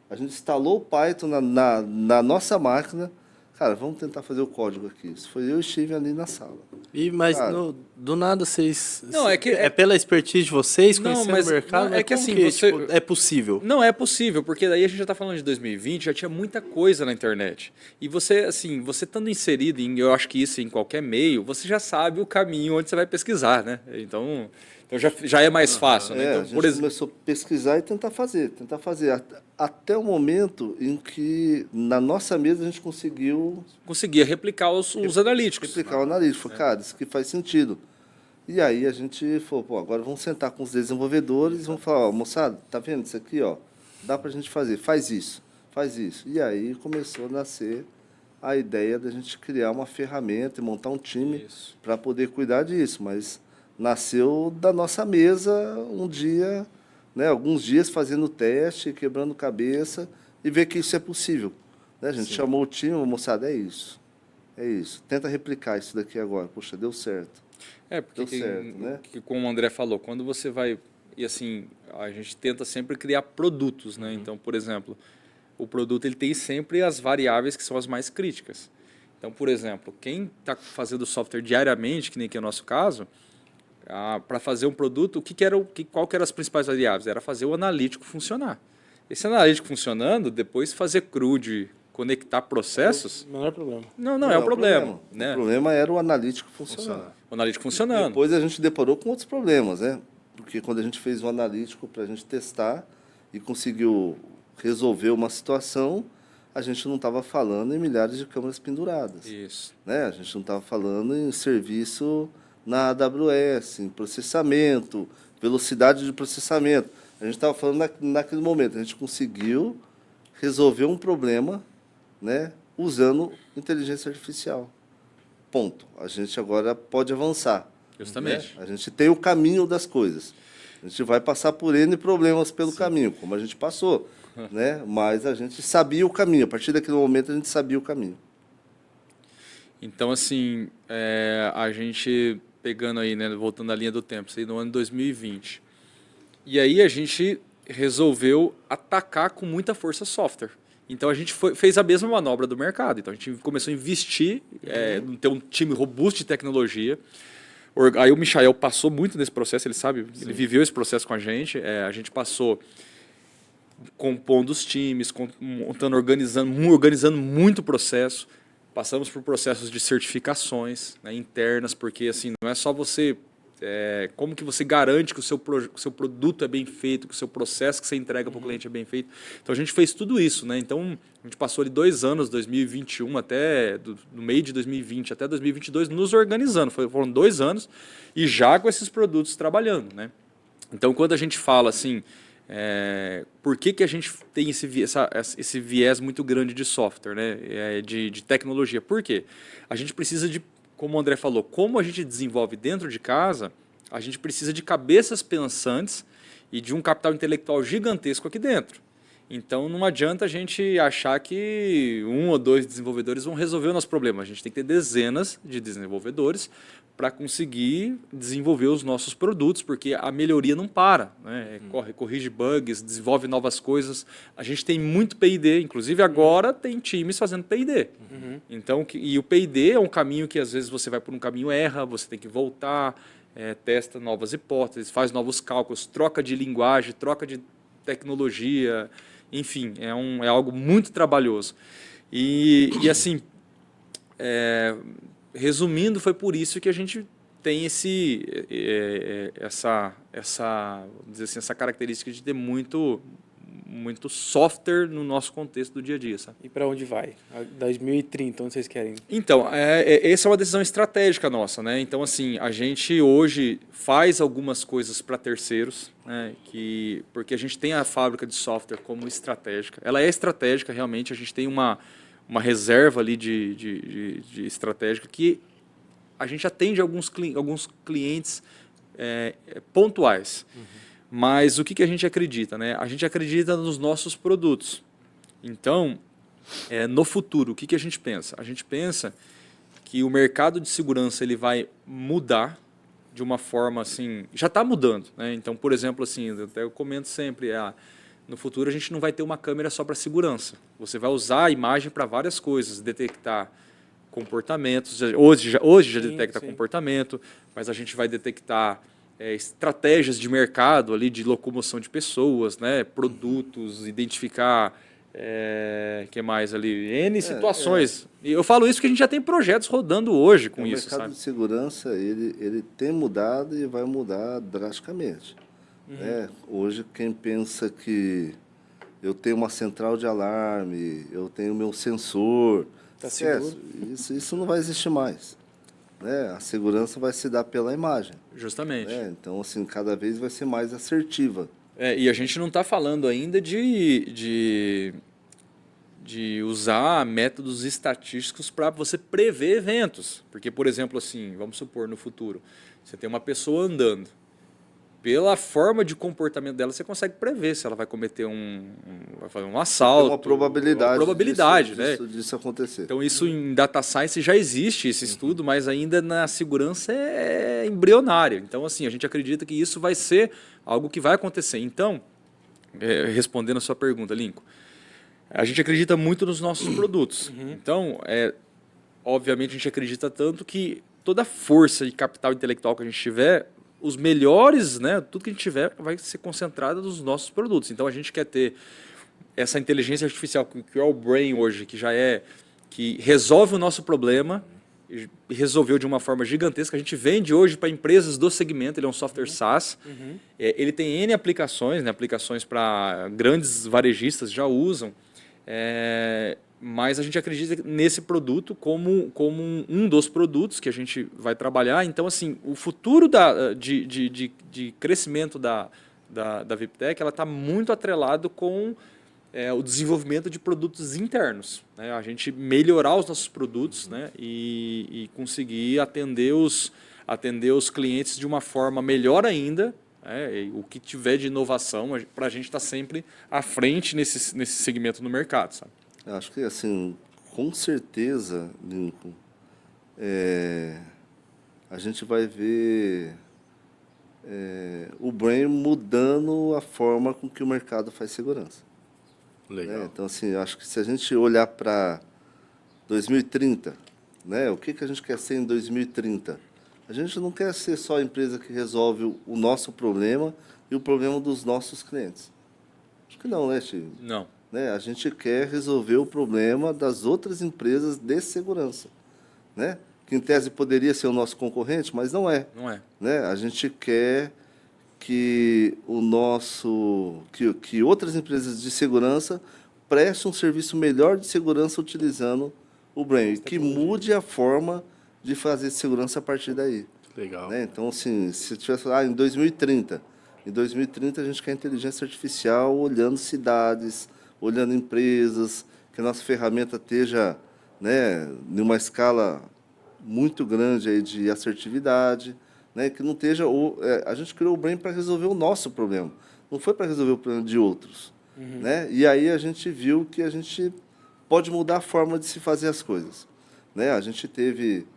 A gente instalou o Python na nossa máquina. Cara, vamos tentar fazer o código aqui. Isso foi eu e o Steve ali na sala. Mas Cara, do nada vocês... Não, é que... É pela expertise de vocês, Não, conhecendo mas o mercado? não, é que como assim, você- tipo, é possível? Não é possível, porque daí a gente já está falando de 2020, já tinha muita coisa na internet. E você, assim, você estando inserido em, eu acho que isso em qualquer meio, você já sabe o caminho onde você vai pesquisar, né? Então já é mais fácil, né? a Então, gente por exemplo, começou a pesquisar e tentar fazer. Até o momento em que, na nossa mesa, a gente conseguiu conseguia replicar os analíticos. replicar o analítico. Falei, cara, isso aqui faz sentido. E aí a gente falou, pô, agora vamos sentar com os desenvolvedores e vamos falar, ó, moçada, tá vendo isso aqui, ó? Dá pra gente fazer, faz isso, faz isso. E aí começou a nascer a ideia da gente criar uma ferramenta e montar um time Isso. para poder cuidar disso. Mas nasceu da nossa mesa um dia, né, alguns dias fazendo teste, quebrando cabeça e ver que isso é possível. Né? A gente chamou o time, moçada, é isso. É isso. Tenta replicar isso daqui agora. Poxa, deu certo. Porque Deu certo, né? como o André falou, quando você vai... E assim, a gente tenta sempre criar produtos, né? Então, por exemplo, o produto ele tem sempre as variáveis que são as mais críticas. Então, por exemplo, quem está fazendo software diariamente, que nem aqui é o nosso caso, para fazer um produto, qual que eram as principais variáveis? Era fazer o analítico funcionar. Esse analítico funcionando, depois fazer CRUD, conectar processos, O menor problema. não é o problema. Né? O problema era o analítico funcionar. O analítico funcionando. Depois a gente deparou com outros problemas, né? Porque quando a gente fez o analítico para a gente testar e conseguiu resolver uma situação, a gente não estava falando em milhares de câmeras penduradas. Isso. Né? A gente não estava falando em serviço na AWS, em processamento, velocidade de processamento. A gente estava falando naquele momento. A gente conseguiu resolver um problema, né, usando inteligência artificial. Ponto. A gente agora pode avançar. Justamente. Né? A gente tem o caminho das coisas. A gente vai passar por N problemas pelo caminho, como a gente passou. Né? Mas a gente sabia o caminho. A partir daquele momento, a gente sabia o caminho. Então, assim, a gente pegando aí, né, voltando à linha do tempo, isso aí no ano 2020. E aí a gente resolveu atacar com muita força software. Então a gente fez a mesma manobra do mercado. Então a gente começou a investir, ter um time robusto de tecnologia. Aí o Michael passou muito nesse processo, ele sabe, ele viveu esse processo com a gente. A gente passou compondo os times, montando, organizando muito o processo. Passamos por processos de certificações, né, internas, porque assim não é só você... como que você garante que o seu produto é bem feito, que o seu processo que você entrega para o cliente é bem feito. Então, a gente fez tudo isso. Né? Então, a gente passou ali 2 anos, 2021 até, do meio de 2020 até 2022, nos organizando. Foram 2 anos e já com esses produtos trabalhando. Né? Então, quando a gente fala assim, por que a gente tem esse viés muito grande de software, né? De tecnologia? Por quê? A gente precisa de, como o André falou, como a gente desenvolve dentro de casa, a gente precisa de cabeças pensantes e de um capital intelectual gigantesco aqui dentro. Então, não adianta a gente achar que 1 ou 2 desenvolvedores vão resolver o nosso problema. A gente tem que ter dezenas de desenvolvedores para conseguir desenvolver os nossos produtos, porque a melhoria não para, né? Corrige bugs, desenvolve novas coisas. A gente tem muito P&D, inclusive agora tem times fazendo P&D. Então, e o P&D é um caminho que às vezes você vai por um caminho, erra, você tem que voltar, testa novas hipóteses, faz novos cálculos, troca de linguagem, troca de tecnologia, enfim, é algo muito trabalhoso. E assim, resumindo, foi por isso que a gente tem essa vamos dizer assim, essa característica de ter muito software no nosso contexto do dia a dia, sabe? E para onde vai? 2030, onde vocês querem? Então, essa é uma decisão estratégica nossa, né? Então, assim, a gente hoje faz algumas coisas para terceiros, né? Porque a gente tem a fábrica de software como estratégica. Ela é estratégica, realmente, a gente tem uma reserva ali de estratégica que a gente atende alguns clientes pontuais. Mas o que a gente acredita, né? A gente acredita nos nossos produtos. Então, no futuro, o que a gente pensa? A gente pensa que o mercado de segurança ele vai mudar de uma forma assim, já está mudando, né? Então, por exemplo, assim, eu comento sempre, no futuro a gente não vai ter uma câmera só para segurança. Você vai usar a imagem para várias coisas, detectar comportamentos. Hoje já detecta comportamento, mas a gente vai detectar estratégias de mercado ali, de locomoção de pessoas, né? Produtos, identificar que mais ali? N situações. E eu falo isso porque a gente já tem projetos rodando hoje com isso. O mercado de segurança ele tem mudado e vai mudar drasticamente. Hoje, quem pensa que eu tenho uma central de alarme, eu tenho meu sensor, isso não vai existir mais. A segurança vai se dar pela imagem. Justamente. Então, assim, cada vez vai ser mais assertiva. E a gente não está falando ainda de usar métodos estatísticos para você prever eventos. Porque, por exemplo, assim, vamos supor, no futuro, você tem uma pessoa andando. Pela forma de comportamento dela, você consegue prever se ela vai cometer vai fazer um assalto. Tem uma probabilidade, disso acontecer. Então, isso em data science já existe, esse estudo, mas ainda na segurança é embrionário. Então, assim, a gente acredita que isso vai ser algo que vai acontecer. Então, respondendo a sua pergunta, Lincoln, a gente acredita muito nos nossos produtos. Então, obviamente, a gente acredita tanto que toda a força de capital intelectual que a gente tiver, os melhores, né, tudo que a gente tiver vai ser concentrado nos nossos produtos. Então, a gente quer ter essa inteligência artificial, que é o Brain hoje, que resolve o nosso problema, e resolveu de uma forma gigantesca. A gente vende hoje para empresas do segmento, ele é um software SaaS. Ele tem N aplicações, né, aplicações para grandes varejistas já usam. Mas a gente acredita nesse produto como um dos produtos que a gente vai trabalhar. Então, assim, o futuro de crescimento da VIPTech está muito atrelado com o desenvolvimento de produtos internos. Né? A gente melhorar os nossos produtos, né? e conseguir atender os clientes de uma forma melhor ainda. O que tiver de inovação, para a gente estar sempre à frente nesse segmento no mercado, sabe? Eu acho que, assim, com certeza, Lincoln, a gente vai ver o Brain mudando a forma com que o mercado faz segurança. Legal. Então, assim, eu acho que se a gente olhar para 2030, o que a gente quer ser em 2030? A gente não quer ser só a empresa que resolve o nosso problema e o problema dos nossos clientes. Acho que não, né, Chico? Não. A gente quer resolver o problema das outras empresas de segurança, que em tese poderia ser o nosso concorrente, mas não é. Não é. A gente quer que que outras empresas de segurança prestem um serviço melhor de segurança utilizando o Brain, que mude a forma de fazer segurança a partir daí. Legal. Então, assim, se tivesse em 2030, a gente quer inteligência artificial olhando cidades, olhando empresas, que a nossa ferramenta esteja em uma escala muito grande aí de assertividade, que não esteja... a gente criou o Brain para resolver o nosso problema, não foi para resolver o problema de outros. E aí a gente viu que a gente pode mudar a forma de se fazer as coisas. A gente teve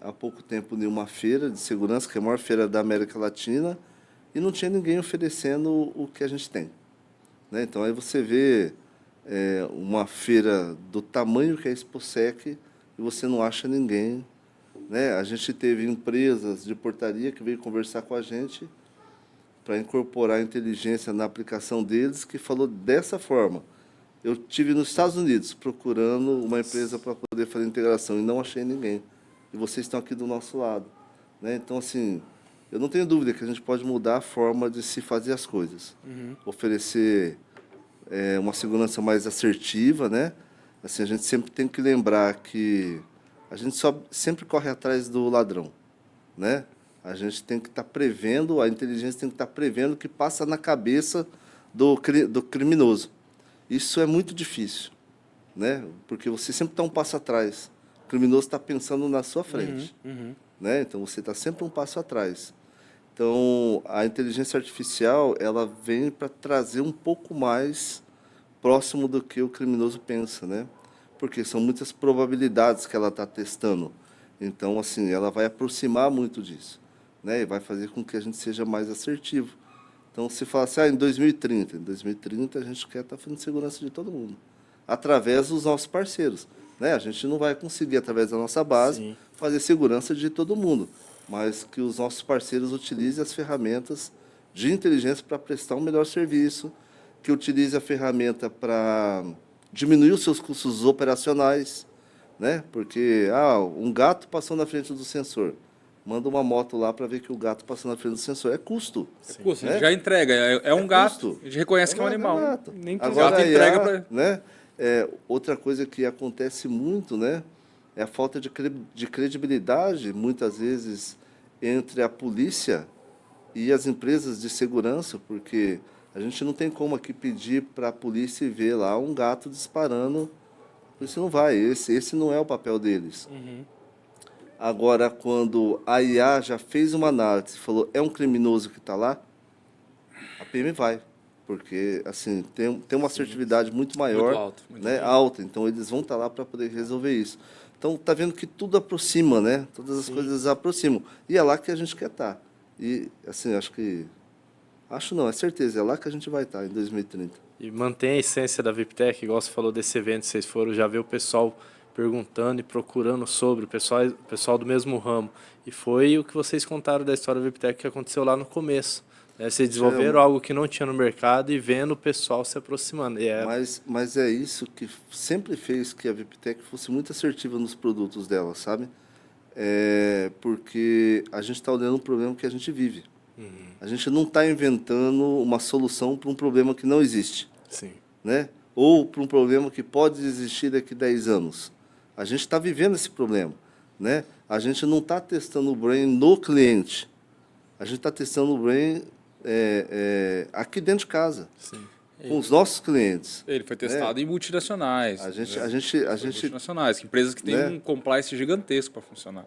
há pouco tempo em uma feira de segurança, que é a maior feira da América Latina, e não tinha ninguém oferecendo o que a gente tem, né? Então, aí você vê uma feira do tamanho que é a ExpoSec e você não acha ninguém, né? A gente teve empresas de portaria que veio conversar com a gente para incorporar a inteligência na aplicação deles, que falou dessa forma: eu tive nos Estados Unidos procurando uma empresa para poder fazer integração e não achei ninguém. E vocês estão aqui do nosso lado, né? Então, assim, eu não tenho dúvida que a gente pode mudar a forma de se fazer as coisas. Oferecer uma segurança mais assertiva, né? Assim, a gente sempre tem que lembrar que a gente sempre corre atrás do ladrão, né? A gente tem que estar prevendo, a inteligência tem que estar prevendo o que passa na cabeça do criminoso. Isso é muito difícil, né? Porque você sempre está um passo atrás. O criminoso está pensando na sua frente, né? Então, você está sempre um passo atrás. Então, a inteligência artificial, ela vem para trazer um pouco mais próximo do que o criminoso pensa, né? Porque são muitas probabilidades que ela está testando. Então, assim, ela vai aproximar muito disso, né? E vai fazer com que a gente seja mais assertivo. Então, se fala assim, em 2030 a gente quer estar fazendo segurança de todo mundo, através dos nossos parceiros, né? A gente não vai conseguir, através da nossa base, fazer segurança de todo mundo, mas que os nossos parceiros utilizem as ferramentas de inteligência para prestar um melhor serviço, que utilize a ferramenta para diminuir os seus custos operacionais, né? Porque um gato passou na frente do sensor. Manda uma moto lá para ver que o gato passou na frente do sensor. É custo. É custo, né? já entrega. É um gato. custo. A gente reconhece que é um animal. Gato. Nem que Agora, o gato entrega para... né? Outra coisa que acontece muito, né? É a falta de credibilidade, muitas vezes, entre a polícia e as empresas de segurança, porque a gente não tem como aqui pedir para a polícia ver lá um gato disparando. Isso não vai, esse não é o papel deles. Agora, quando a IA já fez uma análise e falou é um criminoso que está lá, a PM vai. Porque assim, tem uma assertividade muito maior, alto, muito né, alta. Então, eles vão estar lá para poder resolver isso. Então, está vendo que tudo aproxima, né? Todas as coisas aproximam. E é lá que a gente quer estar. E, assim, acho não, é certeza, é lá que a gente vai estar em 2030. E mantém a essência da VIPTech, igual você falou desse evento, vocês foram já ver o pessoal perguntando e procurando sobre, o pessoal do mesmo ramo. E foi o que vocês contaram da história da VIPTech que aconteceu lá no começo. Né? Vocês desenvolveram algo que não tinha no mercado e vendo o pessoal se aproximando. Mas é isso que sempre fez que a VIPTech fosse muito assertiva nos produtos dela, sabe? Porque a gente está olhando um problema que a gente vive. A gente não está inventando uma solução para um problema que não existe. Sim. Né? Ou para um problema que pode existir daqui a 10 anos. A gente está vivendo esse problema, né? A gente não está testando o Brain no cliente. A gente está testando o Brain aqui dentro de casa, com os nossos clientes. Ele foi testado em multinacionais. A gente multinacionais, empresas que têm um compliance gigantesco para funcionar.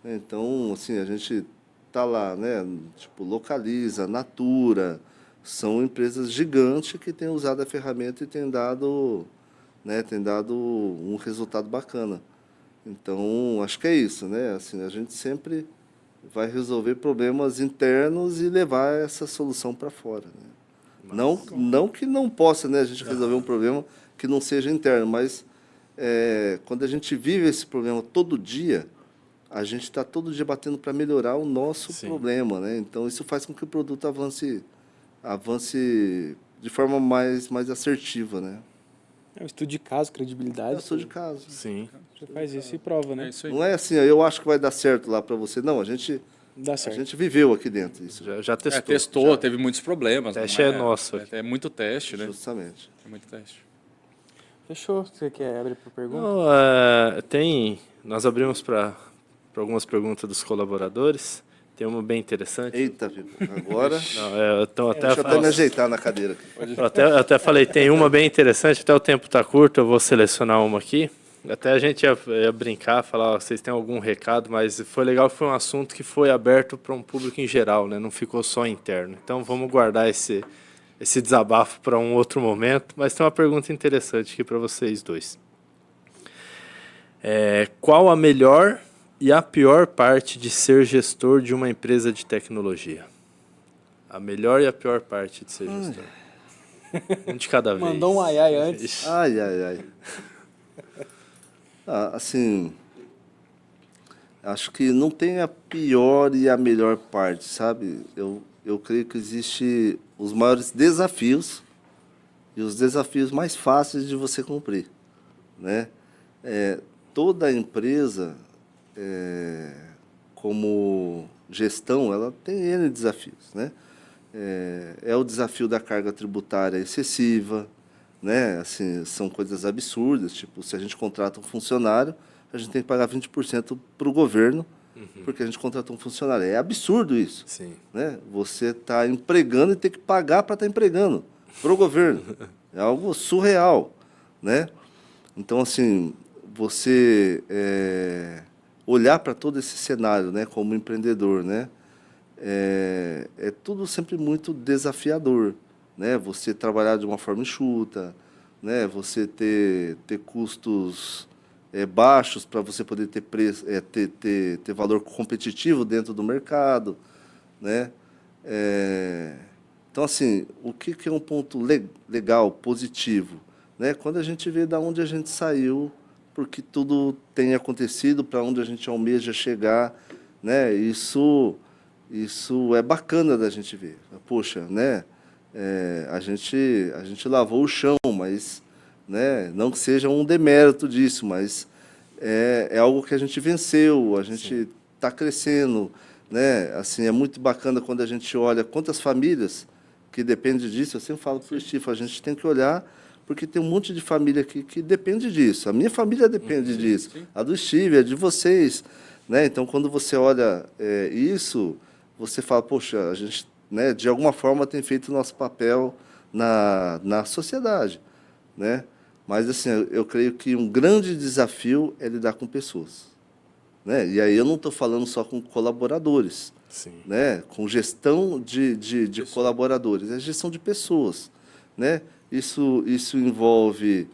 Então, assim, a gente está lá, né? Tipo, Localiza, Natura, são empresas gigantes que têm usado a ferramenta e têm dado um resultado bacana. Então, acho que é isso, né? Assim, a gente sempre vai resolver problemas internos e levar essa solução para fora, né? Não que não possa, né, a gente resolver um problema que não seja interno, mas quando a gente vive esse problema todo dia, a gente está todo dia batendo para melhorar o nosso problema, né? Então, isso faz com que o produto avance de forma mais assertiva, né? É um estudo de caso, credibilidade. É um estudo de caso. Sim. Você faz isso e prova, né? É isso aí. Não é assim, eu acho que vai dar certo lá para você. Não, a gente viveu aqui dentro isso. Já testou. Testou, teve muitos problemas. O teste é nosso aqui. É muito teste, né? Justamente. É muito teste. Fechou. Você quer abrir para pergunta? Não, nós abrimos para algumas perguntas dos colaboradores. Tem uma bem interessante. Eita, Vitor, agora... Deixa eu até me ajeitar na cadeira aqui. Eu até falei, tem uma bem interessante, até o tempo está curto, eu vou selecionar uma aqui. Até a gente ia brincar, falar, vocês têm algum recado, mas foi legal que foi um assunto que foi aberto para um público em geral, né? Não ficou só interno. Então vamos guardar esse desabafo para um outro momento, mas tem uma pergunta interessante aqui para vocês dois. Qual a melhor e a pior parte de ser gestor de uma empresa de tecnologia? A melhor e a pior parte de ser gestor. Um de cada vez. Mandou um ai ai antes. Ai, ai, ai. Assim, acho que não tem a pior e a melhor parte, sabe? Eu creio que existe os maiores desafios e os desafios mais fáceis de você cumprir, né? Toda empresa, como gestão, ela tem N desafios, né? O desafio da carga tributária excessiva, né? Assim, são coisas absurdas, tipo, se a gente contrata um funcionário, a gente tem que pagar 20% para o governo, porque a gente contratou um funcionário. É absurdo isso. Sim. Né? Você está empregando e tem que pagar para estar empregando para o governo. É algo surreal, né? Então, assim, você olhar para todo esse cenário, né, como empreendedor, né, é tudo sempre muito desafiador, né? Você trabalhar de uma forma enxuta, né? Você ter custos baixos para você poder ter preço, ter valor competitivo dentro do mercado, né? Então, assim, o que é um ponto legal, positivo, né? Quando a gente vê da onde a gente saiu, porque tudo tem acontecido, para onde a gente almeja chegar, né? Isso é bacana da gente ver. Poxa, né? A gente lavou o chão, mas, né? Não que seja um demérito disso, mas é algo que a gente venceu, a gente está crescendo, né? Assim, é muito bacana quando a gente olha quantas famílias que dependem disso. Eu sempre falo para o Steve, a gente tem que olhar, porque tem um monte de família aqui que depende disso. A minha família depende disso, a do Steve, a de vocês, né? Então, quando você olha isso, você fala, poxa, a gente, né, de alguma forma tem feito o nosso papel na sociedade, né? Mas, assim, eu creio que um grande desafio é lidar com pessoas, né? E aí eu não estou falando só com colaboradores, Sim. né? Com gestão de colaboradores, é gestão de pessoas, né? Isso envolve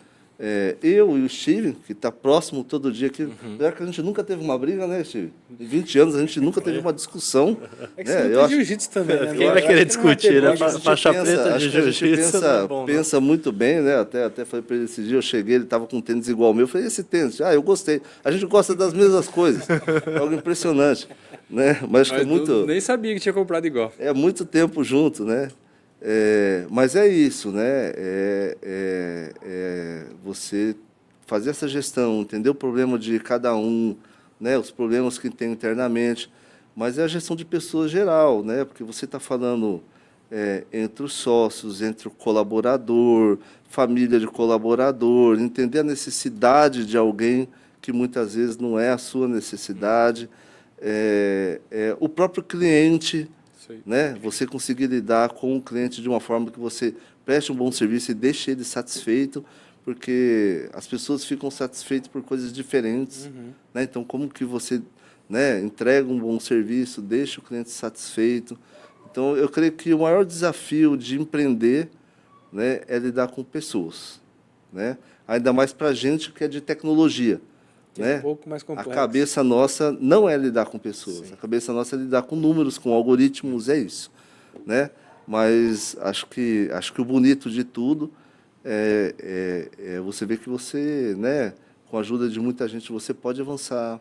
eu e o Steven, que está próximo todo dia aqui. Pior que a gente nunca teve uma briga, né, Steven? Em 20 anos a gente nunca teve uma discussão. É que você luta jiu-jitsu também, né? Quem vai querer discutir, né? Faixa preta Acho de que a gente jiu-jitsu não é bom, não. pensa muito bem, né? Até falei para ele esse dia, eu cheguei, ele estava com um tênis igual ao meu. Eu falei, esse tênis? Eu gostei. A gente gosta das mesmas coisas. É algo impressionante, né? Mas acho que Nem sabia que tinha comprado igual. é muito tempo junto, né? Mas é isso, né? Você fazer essa gestão, entender o problema de cada um, né? Os problemas que tem internamente, mas é a gestão de pessoas geral, né? Porque você está falando entre os sócios, entre o colaborador, família de colaborador, entender a necessidade de alguém que muitas vezes não é a sua necessidade, o próprio cliente, né? Você conseguir lidar com o cliente de uma forma que você preste um bom serviço e deixe ele satisfeito, porque as pessoas ficam satisfeitas por coisas diferentes, né? Então, como que você, né, entrega um bom serviço, deixa o cliente satisfeito? Então, eu creio que o maior desafio de empreender, né, é lidar com pessoas, né? Ainda mais para a gente que é de tecnologia. Né? Um pouco mais complexo. A cabeça nossa não é lidar com pessoas. Sim. A cabeça nossa é lidar com números, com algoritmos, é isso, né? Mas acho que o bonito de tudo é você ver que você, né, com a ajuda de muita gente, você pode avançar,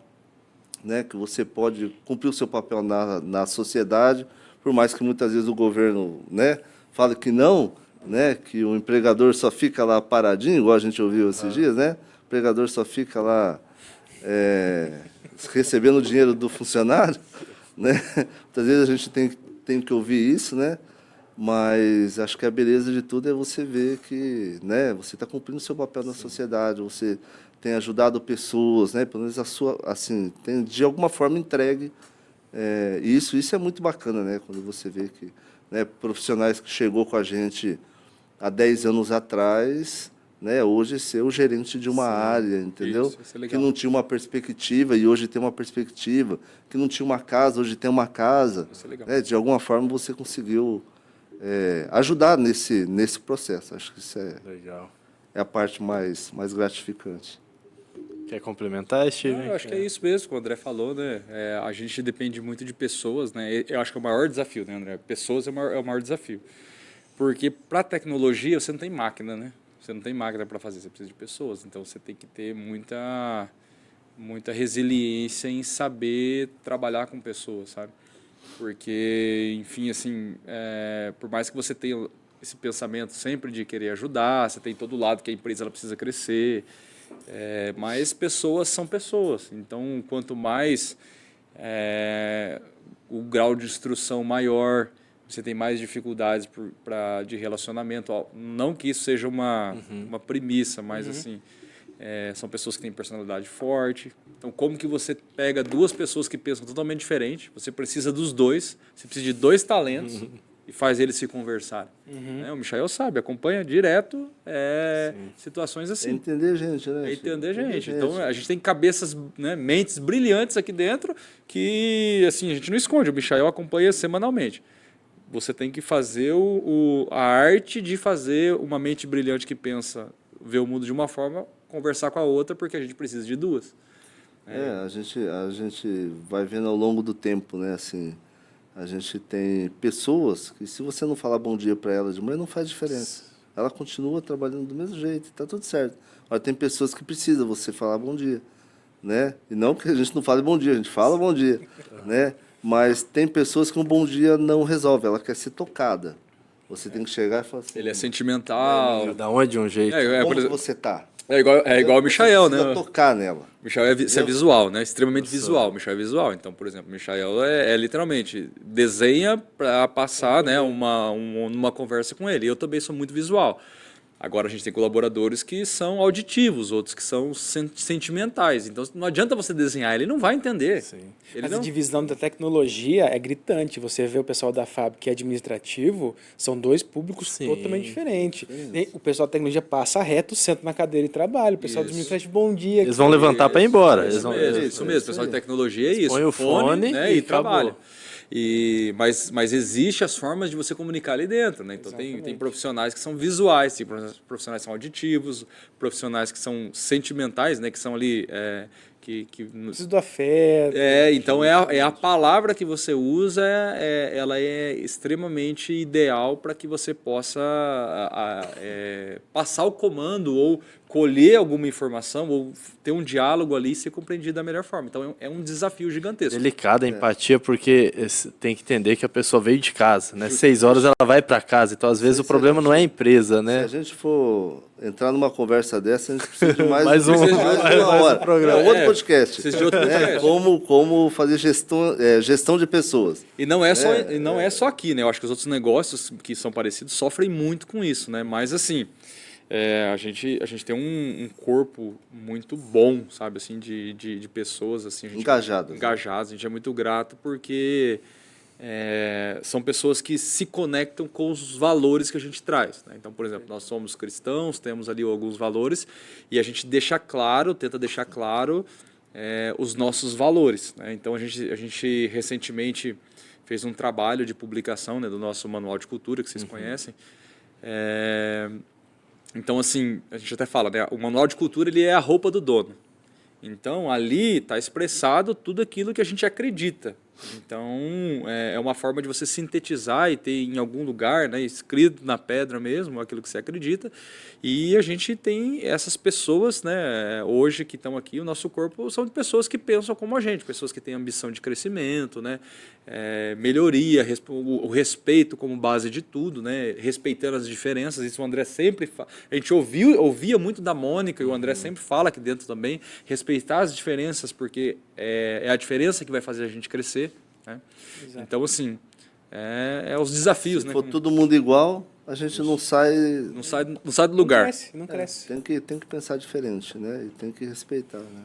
né? Que você pode cumprir o seu papel na sociedade, por mais que muitas vezes o governo, né, fale que não, né, que o empregador só fica lá paradinho, igual a gente ouviu esses dias, né? O empregador só fica lá recebendo o dinheiro do funcionário, né? Muitas vezes a gente tem que ouvir isso, né? Mas acho que a beleza de tudo é você ver que, né, você está cumprindo o seu papel na sociedade, você tem ajudado pessoas, né? Pelo menos a sua, assim, tem de alguma forma entregue isso é muito bacana, né? Quando você vê que, né, profissionais que chegou com a gente há 10 anos atrás, né, hoje ser o gerente de uma área, entendeu? Isso é que não tinha uma perspectiva e hoje tem uma perspectiva, que não tinha uma casa, hoje tem uma casa. Isso é legal. Né? De alguma forma você conseguiu ajudar nesse processo. Acho que isso Legal. é a parte mais gratificante. Quer complementar, Steven? Eu acho que é isso mesmo que o André falou, né? A gente depende muito de pessoas, né? Eu acho que é o maior desafio, né, André? Pessoas é o maior desafio. Porque para tecnologia você não tem máquina, né? Você não tem máquina para fazer, você precisa de pessoas. Então você tem que ter muita resiliência em saber trabalhar com pessoas, sabe? Porque, enfim, assim, por mais que você tenha esse pensamento sempre de querer ajudar, você tem todo lado que a empresa ela precisa crescer, mas pessoas são pessoas. Então, quanto mais o grau de instrução maior, você tem mais dificuldades de relacionamento. Não que isso seja uma premissa, mas assim, são pessoas que têm personalidade forte. Então, como que você pega duas pessoas que pensam totalmente diferente? Você precisa dos dois, você precisa de dois talentos e faz eles se conversarem. O Michael sabe, acompanha direto situações assim. É entender gente, né? É entender gente. Então, a gente tem cabeças, né, mentes brilhantes aqui dentro que, assim, a gente não esconde. O Michael acompanha semanalmente. Você tem que fazer a arte de fazer uma mente brilhante que pensa, vê o mundo de uma forma, conversar com a outra, porque a gente precisa de duas. A gente vai vendo ao longo do tempo, né? Assim, a gente tem pessoas que, se você não falar bom dia para ela de manhã, não faz diferença. Ela continua trabalhando do mesmo jeito, está tudo certo. Agora, tem pessoas que precisam você falar bom dia, né? E não que a gente não fale bom dia, a gente fala bom dia, né? Mas tem pessoas que um bom dia não resolve, ela quer ser tocada. Você tem que chegar e falar assim... Ele é sentimental. Da onde de um jeito. Como você está? É igual o Michael, né? Tocar nela. O Michael é visual, né? Extremamente visual. O Michael é visual. Então, por exemplo, o Michael literalmente desenha para passar, né, uma conversa com ele. Eu também sou muito visual. Agora a gente tem colaboradores que são auditivos, outros que são sentimentais. Então não adianta você desenhar, ele não vai entender. Mas a divisão da tecnologia é gritante. Você vê o pessoal da fábrica que é administrativo, são dois públicos totalmente diferentes. O pessoal da tecnologia passa reto, senta na cadeira e trabalha. O pessoal do administrativo, bom dia. Eles vão levantar para ir embora. Isso mesmo. O pessoal de tecnologia é isso. Põe o fone, né, e trabalha. Mas existe as formas de você comunicar ali dentro, né? Então tem profissionais que são visuais, tem profissionais que são auditivos, profissionais que são sentimentais, né? Que são ali Preciso do afeto. Então a palavra que você usa, ela é extremamente ideal para que você possa passar o comando ou colher alguma informação ou ter um diálogo ali e ser compreendido da melhor forma. Então é um desafio gigantesco. Delicada a empatia, porque tem que entender que a pessoa veio de casa, né? 6 horas ela vai para casa, então às vezes o problema não é a empresa, né? Se a gente for entrar numa conversa dessa, a gente precisa de mais mais uma hora. programa. Outro podcast. Precisa de outro podcast. Como fazer gestão de pessoas. E não é só aqui, né? Eu acho que os outros negócios que são parecidos sofrem muito com isso, né? Mas assim, a gente tem um corpo muito bom, sabe, assim, de pessoas assim, Engajadas. A gente é muito grato porque são pessoas que se conectam com os valores que a gente traz, né? Então, por exemplo, nós somos cristãos, temos ali alguns valores e a gente tenta deixar claro os nossos valores, né? Então a gente recentemente fez um trabalho de publicação, né, do nosso manual de cultura que vocês conhecem. Então, assim, a gente até fala, né, o manual de cultura ele é a roupa do dono. Então, ali está expressado tudo aquilo que a gente acredita. Então, é uma forma de você sintetizar e ter em algum lugar, né, escrito na pedra mesmo, aquilo que você acredita. E a gente tem essas pessoas, né, hoje que estão aqui, o nosso corpo são de pessoas que pensam como a gente, pessoas que têm ambição de crescimento, né, melhoria, o respeito como base de tudo, né, respeitando as diferenças. Isso o André sempre fala. A gente ouvia muito da Mônica e o André sempre fala aqui dentro também, respeitar as diferenças, porque é a diferença que vai fazer a gente crescer. Né? Então, assim, os desafios. Se né? for todo mundo igual, a gente não sai do lugar. Não cresce. Tem que pensar diferente, né? E tem que respeitar, né?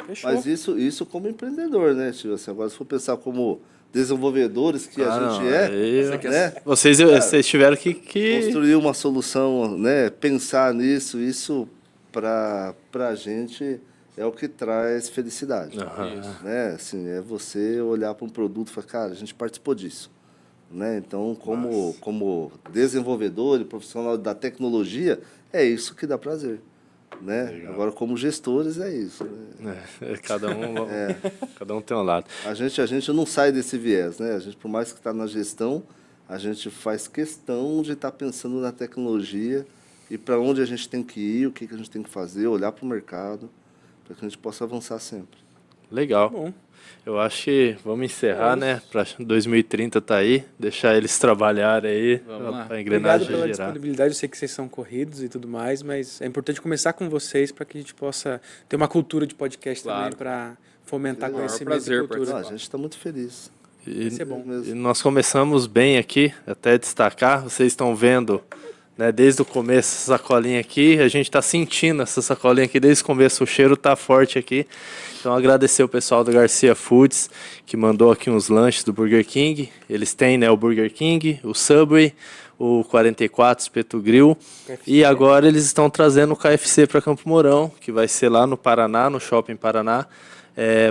Fechou. Mas isso como empreendedor, né, tio? Assim, agora, se for pensar como desenvolvedores que a gente né? Vocês tiveram que construir uma solução, né? Pensar nisso, isso para a gente é o que traz felicidade. Né? Assim, é você olhar para um produto e falar, cara, a gente participou disso. Né? Então, como desenvolvedor e profissional da tecnologia, é isso que dá prazer. né? Agora, como gestores, é isso. Né? Cada um tem um lado. A gente não sai desse viés, né? A gente, por mais que está na gestão, a gente faz questão de estar pensando na tecnologia e para onde a gente tem que ir, o que a gente tem que fazer, olhar para o mercado, para que a gente possa avançar sempre. Legal. Bom. Eu acho que vamos encerrar, né? Para 2030 tá aí, deixar eles trabalharem aí, Vamos lá. para a Obrigado engrenagem pela girar. disponibilidade. Eu sei que vocês são corridos e tudo mais, mas é importante começar com vocês para que a gente possa ter uma cultura de podcast Claro. também para fomentar Legal. conhecimento Prazer e cultura. Não, a gente está muito feliz. E, Vai ser bom. e nós começamos bem aqui, até destacar, vocês estão vendo, né, desde o começo essa sacolinha aqui, a gente está sentindo essa sacolinha aqui desde o começo, o cheiro está forte aqui. Então agradecer o pessoal do Garcia Foods, que mandou aqui uns lanches do Burger King. Eles têm, né, o Burger King, o Subway, o 44 Espeto Grill. KFC. E agora eles estão trazendo o KFC para Campo Mourão, que vai ser lá no Paraná, no Shopping Paraná.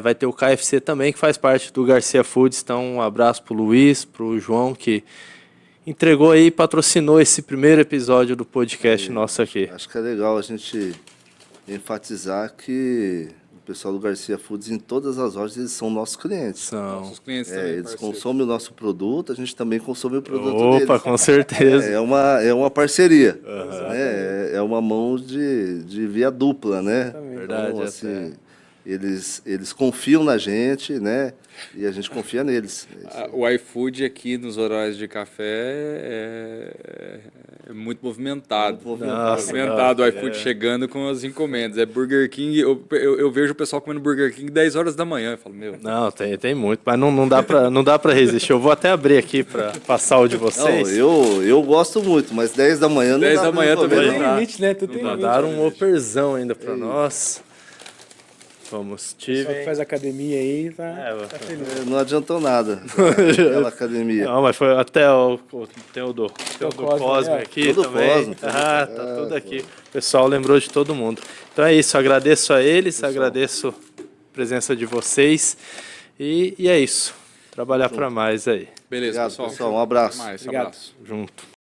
Vai ter o KFC também, que faz parte do Garcia Foods. Então um abraço pro Luiz, pro João, que entregou aí e patrocinou esse primeiro episódio do podcast nosso aqui. Acho que é legal a gente enfatizar que o pessoal do Garcia Foods, em todas as lojas, eles são nossos clientes. São... Nossos clientes também, Eles parceiros. consomem o nosso produto, a gente também consome o produto Opa, deles. com certeza. É uma parceria. Né? É uma mão de via dupla, né? Verdade, Então, assim, eles confiam na gente, né? E a gente confia neles. O iFood aqui nos horários de café é muito movimentado. Nossa, Movimentado o nossa, iFood chegando com as encomendas. É Burger King, eu vejo o pessoal comendo Burger King 10 horas da manhã. Eu falo, meu, Não, tem muito, mas não dá pra resistir. Eu vou até abrir aqui para passar o de vocês. Não, eu gosto muito, mas 10 da manhã não 10 dá da manhã pra também comer, Tudo não tem dá. limite, né? Tudo tem limite. Mandaram um operzão ainda para nós. Vamos, O pessoal que Steven. faz academia aí tá É, feliz. Não adiantou nada. Aquela academia. Não, mas foi até tem o do Cosme, Cosme é. aqui Todo também. Cosme, Tá tudo aqui. O pessoal lembrou de todo mundo. Então é isso, agradeço a eles, agradeço a presença de vocês. E é isso. Trabalhar para mais aí. beleza, Obrigado, pessoal. pessoal. Um abraço. Até mais, Obrigado. abraço. Junto.